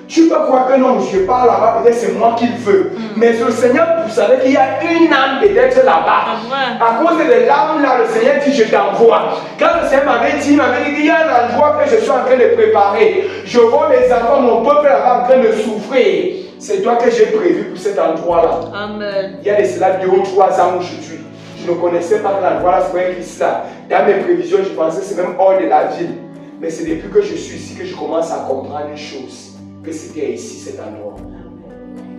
tu peux croire que non, je pars là-bas, peut-être c'est moi qui le veux. Mais le Seigneur, vous savez qu'il y a une âme peut-être là-bas. À cause de l'âme là, le Seigneur dit je t'envoie. Quand le Seigneur m'avait dit qu'il y a un endroit que je suis en train de préparer. Je vois mes enfants, mon peuple là-bas en train de souffrir. C'est toi que j'ai prévu pour cet endroit-là. Amen. Il y a de cela 2 ou 3 ans où je suis. Je ne connaissais pas l'endroit-là, c'est pas écrit là. Dans mes prévisions, je pensais que c'est même hors de la ville. Mais c'est depuis que je suis ici que je commence à comprendre une chose. Que c'était ici cet endroit.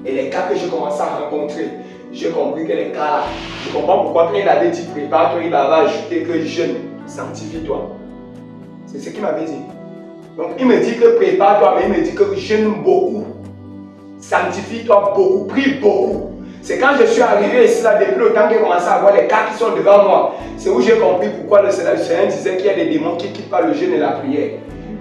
Et les cas que j'ai commencé à rencontrer, j'ai compris que les cas là, je comprends pourquoi quand il avait dit prépare-toi, il m'avait ajouté que jeûne, sanctifie-toi. C'est ce qu'il m'avait dit. Donc il me dit que prépare-toi, mais il me dit que jeûne beaucoup. Sanctifie-toi beaucoup, prie beaucoup. C'est quand je suis arrivé ici là, depuis le temps que j'ai commencé à voir les cas qui sont devant moi, c'est où j'ai compris pourquoi le Seigneur disait qu'il y a des démons qui ne quittent pas le jeûne et la prière.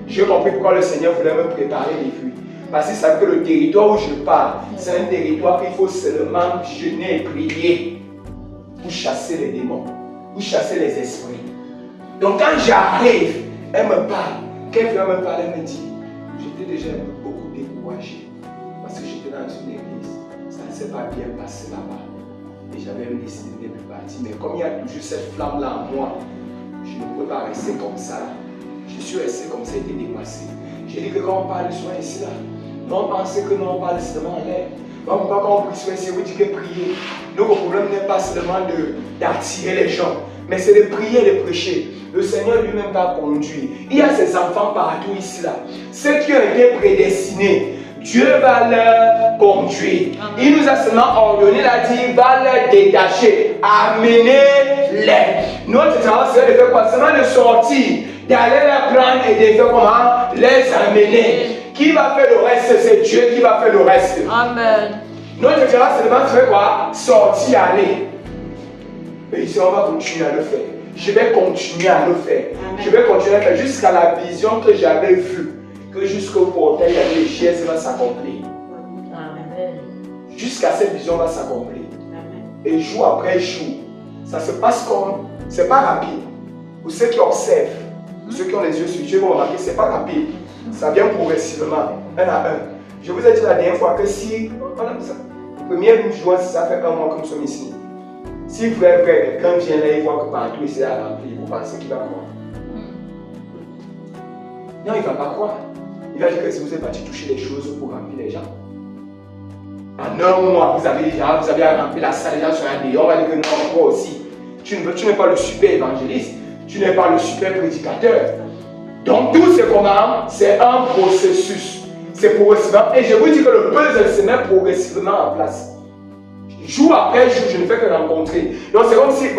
J'ai compris pourquoi le Seigneur voulait me préparer les fruits. Parce qu'il savait que le territoire où je pars, c'est un territoire qu'il faut seulement jeûner et prier pour chasser les démons, pour chasser les esprits. Donc quand j'arrive, elle me parle. Quand elle vient me parler, elle me dit, j'étais déjà beaucoup découragé parce que j'étais dans une église, ça ne s'est pas bien passé là-bas. Et j'avais même décidé de ne plus partir. Mais comme il y a toujours cette flamme-là en moi, je ne peux pas rester comme ça. Je suis resté comme ça, été dépassé. J'ai dit que quand on parle de soin ici, là, non, pensez que non, on parle seulement en l'air. Donc, quand on prie soin ici, vous dites que prier. Donc, le problème n'est pas seulement d'attirer les gens, mais c'est de prier et de prêcher. Le Seigneur lui-même va conduire. Il y a ses enfants partout ici, là. Ceux qui ont été prédestinés, Dieu va leur conduire. Il nous a seulement ordonné, il a dit, il va leur détacher, amenez-les. Notre travail, c'est de faire quoi? Seulement de sortir, d'aller les prendre et de faire comment? Les amener. Qui va faire le reste? C'est Dieu qui va faire le reste. Amen. Notre travail, c'est de faire quoi? Sortir, aller. Et ici, on va continuer à le faire. Je vais continuer à le faire. Amen. Je vais continuer à le faire jusqu'à la vision que j'avais vue. Que jusqu'au portail, il y avait les chaises va s'accomplir. Jusqu'à cette vision va s'accomplir. Et jour après jour, ça se passe comme. C'est pas rapide. Pour ceux qui observent, pour ceux qui ont les yeux sur Dieu, vont remarquer, c'est pas rapide. Ça vient progressivement, un à un. Je vous ai dit la dernière fois que si. Voilà ça. Le premier jour, ça fait 1 mois que nous sommes ici. Si vrai, quelqu'un vient là, il voit que partout ici à remplir, vous pensez qu'il va croire? Non, il ne va pas croire. Il va dire que si vous êtes parti toucher les choses pour remplir les gens. En 1 mois, vous avez rempli la salle, les gens sont allés dehors, on va dire que non, toi aussi. Tu n'es pas le super évangéliste, tu n'es pas le super prédicateur. Donc tout c'est comment? C'est un processus. C'est progressivement. Et je vous dis que le puzzle se met progressivement en place. Jour après jour, je ne fais que rencontrer. Donc c'est comme si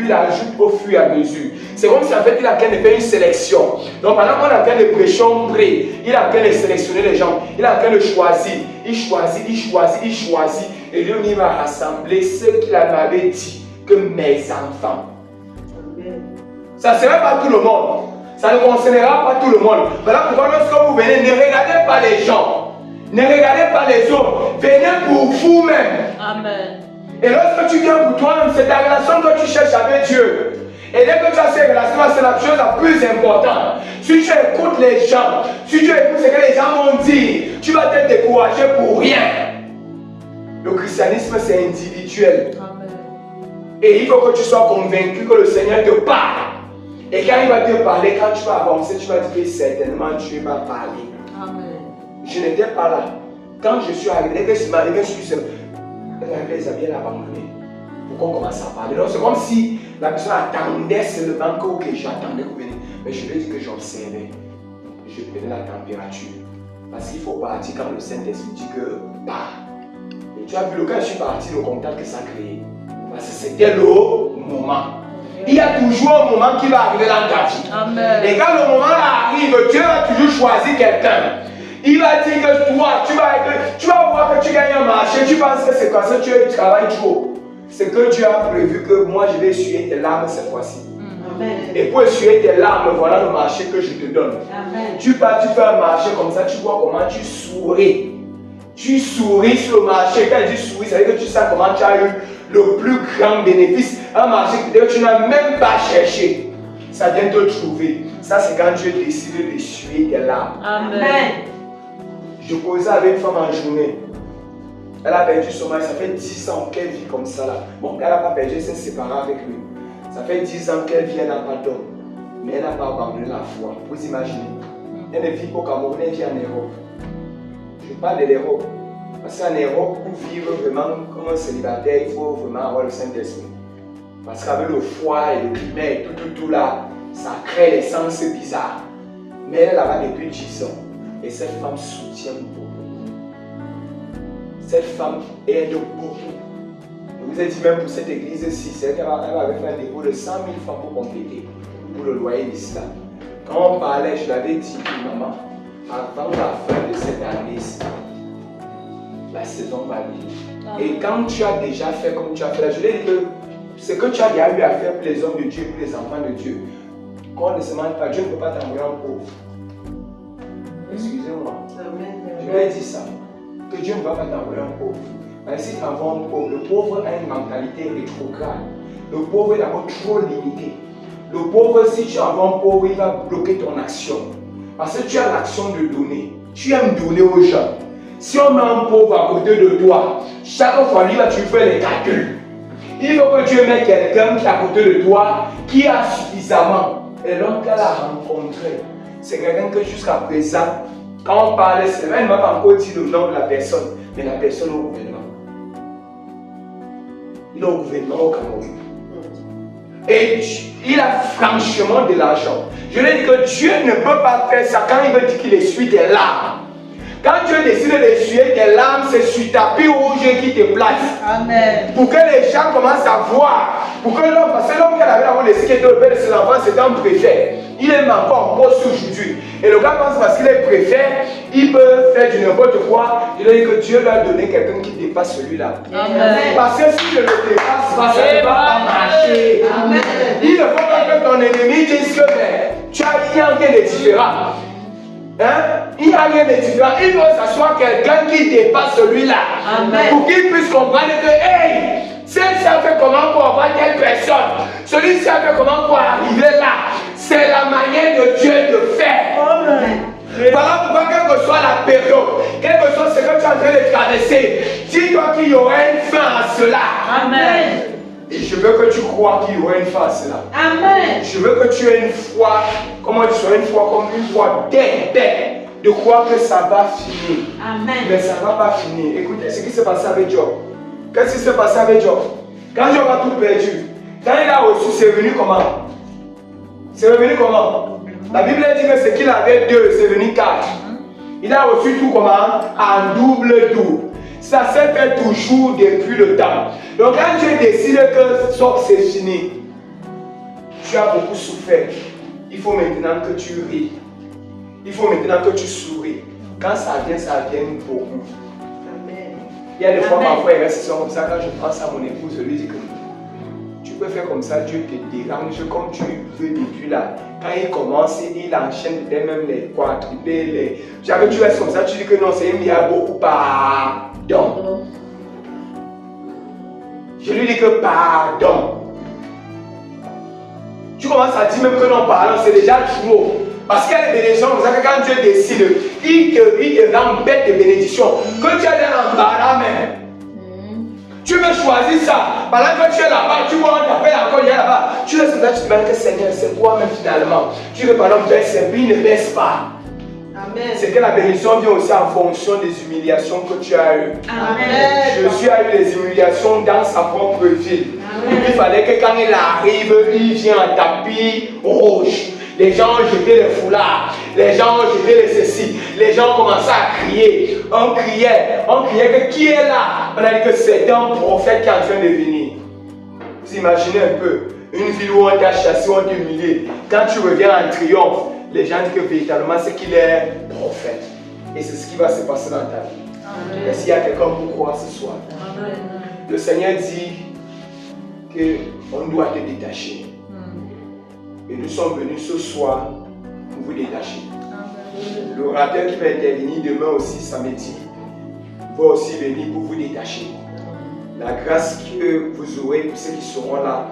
il ajoute au fur et à mesure. C'est comme si en fait il a en train de faire une sélection. Donc pendant qu'on est en train de prêcher, on prie. Il est en train de sélectionner les gens. Il est en train de choisir. Il choisit. Et lui, il va rassembler ceux qu'il m'avait dit que mes enfants. Ça ne serait pas tout le monde. Ça ne concernera pas tout le monde. Voilà pourquoi lorsque vous venez, ne regardez pas les gens. Ne regardez pas les autres. Venez pour vous-même. Amen. Et lorsque tu viens pour toi-même, c'est ta relation que tu cherches avec Dieu. Et dès que tu as ces relations, c'est la chose la plus importante. Si tu écoutes les gens, si tu écoutes ce que les gens vont dire, tu vas te décourager pour rien. Le christianisme, c'est individuel. Amen. Et il faut que tu sois convaincu que le Seigneur te parle. Et quand il va te parler, quand tu vas avancer, tu vas dire que certainement Dieu va parler. Amen. Je n'étais pas là. Quand je suis arrivé, dès que je suis arrivé, je suis seul. Les amis, elle a abandonné. Pour qu'on commence à parler. Donc c'est comme si la personne attendait seulement que ok, j'attendais que vous veniez. Mais je lui ai dit que j'observais. Je prenais la température. Parce qu'il faut partir quand le Saint-Esprit dit que bah. Et tu as vu, quand je suis parti, le contact que ça a créé. Parce que c'était le moment. Il y a toujours un moment qui va arriver dans ta vie. Amen. Et quand le moment arrive, Dieu va toujours choisir quelqu'un. Il va dire que toi, tu vas voir que tu gagnes un marché, tu penses que c'est parce que tu travailles trop. C'est que Dieu a prévu que moi je vais essuyer tes larmes cette fois-ci. Amen. Et pour essuyer tes larmes, voilà le marché que je te donne. Amen. Tu pars, tu fais un marché comme ça, tu vois comment tu souris. Tu souris sur le marché. Quand je dis souris, ça veut dire que tu sais comment tu as eu le plus grand bénéfice. Un marché que tu n'as même pas cherché. Ça vient te trouver. Ça, c'est quand Dieu décide d'essuyer tes larmes. Amen. Je causais avec une femme en journée. Elle a perdu son mari. Ça fait 10 ans qu'elle vit comme ça là. Bon, elle n'a pas perdu, elle s'est séparée avec lui. Ça fait 10 ans qu'elle vit, elle n'a pas d'homme. Mais elle n'a pas abandonné la foi. Vous imaginez. Elle ne vit pas au Cameroun, elle vit en Europe. Je parle de l'Europe. Parce qu'en Europe, pour vivre vraiment comme un célibataire, il faut vraiment avoir le Saint-Esprit. Parce qu'avec le froid et le climat et tout là, ça crée des sens bizarres. Mais elle est là-bas depuis 10 ans. Et cette femme soutient beaucoup. Cette femme aide beaucoup. Je vous ai dit même pour cette église-ci, c'est qu'elle avait fait un dépôt de 100 000 francs pour compléter, pour le loyer d'islam. Quand on parlait, je l'avais dit, maman, avant la fin de cette année, la saison va venir. Et quand tu as déjà fait comme tu as fait, je l'ai dit que ce que tu as déjà eu à faire pour les hommes de Dieu, pour les enfants de Dieu, qu'on ne se mente pas, Dieu ne peut pas t'envoyer en pauvre. Excusez-moi. Je lui ai dit ça. Que Dieu ne va pas t'envoyer un pauvre. Mais si tu envoies un pauvre, le pauvre a une mentalité rétrograde. Le pauvre est d'abord trop limité. Le pauvre, si tu envoies un pauvre, il va bloquer ton action. Parce que tu as l'action de donner. Tu aimes donner aux gens. Si on met un pauvre à côté de toi, chaque fois, lui va tu fais les calculs. Il faut que Dieu mette quelqu'un qui est à côté de toi, qui a suffisamment. Et l'homme qu'elle a rencontré, c'est quelqu'un que jusqu'à présent, quand on parle, c'est même, il ne m'a pas encore dit le nom de la personne, mais la personne au gouvernement. Il est au gouvernement au Cameroun. Et il a franchement de l'argent. Je lui ai dit que Dieu ne peut pas faire ça quand il veut dire qu'il essuie tes larmes. Quand Dieu décide d'essuyer tes larmes, c'est sur tapis rouge qui te place. Amen. Pour que les gens commencent à voir. Pour que l'homme, parce que l'homme qu'elle avait avant laissé qui était le père de ses enfants, c'était un préfet. Il est encore en poste aujourd'hui. Et le gars pense parce qu'il est préfet, il peut faire du n'importe quoi. Il a dit que Dieu lui a donné quelqu'un qui dépasse celui-là. Amen. Parce que si je le dépasse, ça ne va pas marcher. Amen. Il ne faut pas que ton ennemi dise que tu as rien de différent. Hein? Il n'y a rien de différent. Il faut que ce soit quelqu'un qui dépasse celui-là. Pour qu'il puisse comprendre que, hey, celle-ci a fait comment pour avoir telle personne. Celui-ci a fait comment pour arriver là. C'est la manière de Dieu de faire. Voilà pourquoi, quelle que soit la période, quel que soit ce que tu es en train de traverser, dis-toi qu'il y aura une fin à cela. Amen. Et je veux que tu crois qu'il y aura une fin à cela. Amen. Je veux que tu aies une foi, comment tu sois une foi comme une foi d'être, de croire que ça va finir. Amen. Mais ça ne va pas finir. Écoutez ce qui s'est passé avec Job. Qu'est-ce qui s'est passé avec Job? Quand Job a tout perdu, quand il a reçu, c'est venu comment? C'est revenu comment? La Bible dit que ce qu'il avait 2, c'est venu 4. Il a reçu tout comment? En double. Ça s'est fait toujours depuis le temps. Donc quand Dieu décide que c'est fini, tu as beaucoup souffert. Il faut maintenant que tu ris. Il faut maintenant que tu souris. Quand ça vient beaucoup. Il y a des fois, parfois, il reste comme ça. Quand je pense à mon épouse, je lui dis que tu peux faire comme ça, Dieu te dérange comme tu veux depuis là. Quand il commence, il enchaîne peut-être même les quadruplés. Jamais tu restes comme ça, tu dis que non, c'est il y a beaucoup, pardon. Je lui dis que pardon. Tu commences à dire même que non, pardon, c'est déjà trop. Parce qu'il y a des bénédictions, comme ça que quand Dieu décide, il te rend bête de bénédiction. Que tu as un embarras même. Tu veux choisir ça. Pendant que tu es là-bas, tu vois, on t'appelle encore, il y a là-bas. Tu restes là, tu te demandes que Seigneur, c'est quoi même finalement? Tu veux pendant que baisse, puis il ne baisse pas. Amen. C'est que la bénédiction vient aussi en fonction des humiliations que tu as eues. Amen. Jésus a eu des humiliations dans sa propre ville. Amen. Il fallait que quand il arrive, il vient en tapis rouge. Les gens ont jeté les foulards, les gens ont jeté les ceci, les gens ont commencé à crier. On criait que qui est là? On a dit que c'est un prophète qui est en train de venir. Vous imaginez un peu, une ville où on t'a chassé, on t'a humilié. Quand tu reviens en triomphe, les gens disent que véritablement c'est qu'il est prophète. Et c'est ce qui va se passer dans ta vie. Est-ce qu'il y a quelqu'un pour croire ce soir? Amen. Le Seigneur dit qu'on doit te détacher. Et nous sommes venus ce soir pour vous détacher. L'orateur qui va intervenir demain aussi, samedi, va aussi venir pour vous détacher. La grâce que vous aurez pour ceux qui seront là,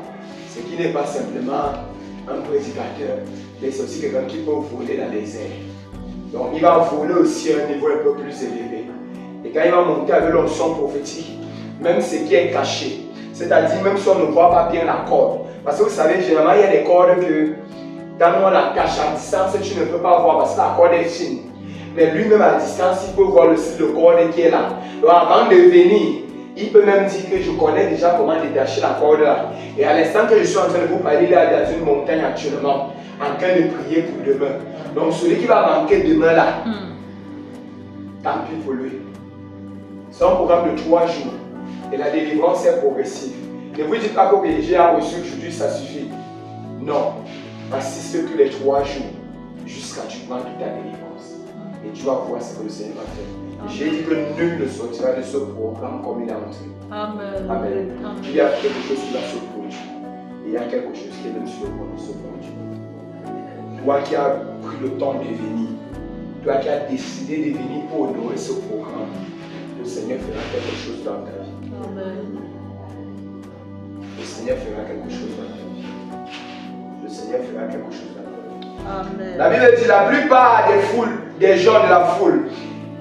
c'est qu'il n'est pas simplement un prédicateur, mais c'est aussi quelqu'un qui peut voler dans les airs. Donc il va voler aussi à un niveau un peu plus élevé. Et quand il va monter avec l'onction prophétique, même ce qui est caché, c'est-à-dire même si on ne voit pas bien la corde. Parce que vous savez, généralement, il y a des cordes que quand on l'attache à distance, tu ne peux pas voir parce que la corde est fine. Mais lui-même à distance, il peut voir le style de corde qui est là. Donc avant de venir, il peut même dire que je connais déjà comment détacher la corde là. Et à l'instant que je suis en train de vous parler, il est dans une montagne actuellement, en train de prier pour demain. Donc celui qui va manquer demain là, tant pis pour lui. C'est un programme de 3 jours. Et la délivrance est progressive. Ne vous dites pas que j'ai reçu aujourd'hui, ça suffit. Non. Assiste tous les 3 jours jusqu'à ce que tu prends toute ta délivrance. Et tu vas voir ce que le Seigneur va faire. J'ai dit que nul ne sortira de ce programme comme il est entré. Amen. Amen. Il y a quelque chose qui va se produire. Et il y a quelque chose qui est même sur le point de se produire. Toi qui as pris le temps de venir, toi qui as décidé de venir pour honorer ce programme, le Seigneur fera quelque chose dans ta vie. Amen. Le Seigneur fera quelque chose dans ta vie. Le Seigneur fera quelque chose dans ta vie. Amen. La Bible dit la plupart des gens de la foule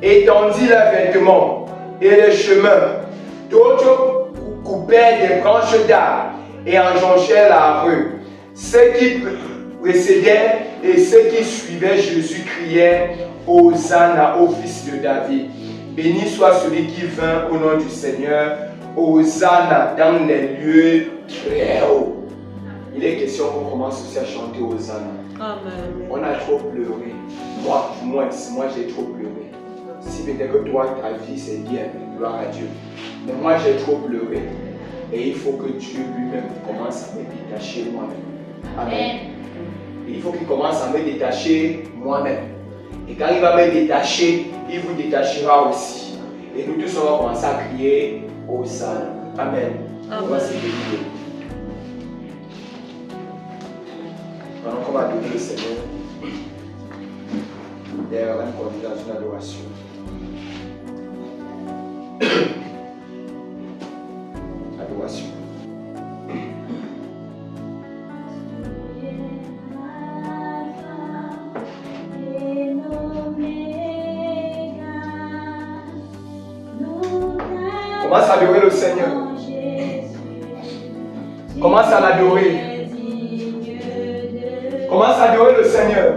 étendit leurs vêtements et les chemins. D'autres coupaient des branches d'arbres et enjonchaient la rue. Ceux qui précédaient et ceux qui suivaient Jésus criaient Hosanna au fils de David. Béni soit celui qui vint au nom du Seigneur. Hosanna dans les lieux très hauts. Il est question qu'on commence aussi à chanter Hosanna. Amen. On a trop pleuré. Moi j'ai trop pleuré. Si peut-être que toi, ta vie c'est bien, gloire à Dieu. Mais moi j'ai trop pleuré. Et il faut que Dieu lui-même commence à me détacher moi-même. Amen. Et il faut qu'il commence à me détacher moi-même. Et quand il va me détacher, il vous détachera aussi. Et nous tous on va commencer à crier Hosanna. Amen. On va se bénir. Pendant qu'on va donner le Seigneur, d'ailleurs, on va nous conduire dans une adoration. Adoration. Commence à adorer le Seigneur. Commence à l'adorer. Commence à adorer le Seigneur.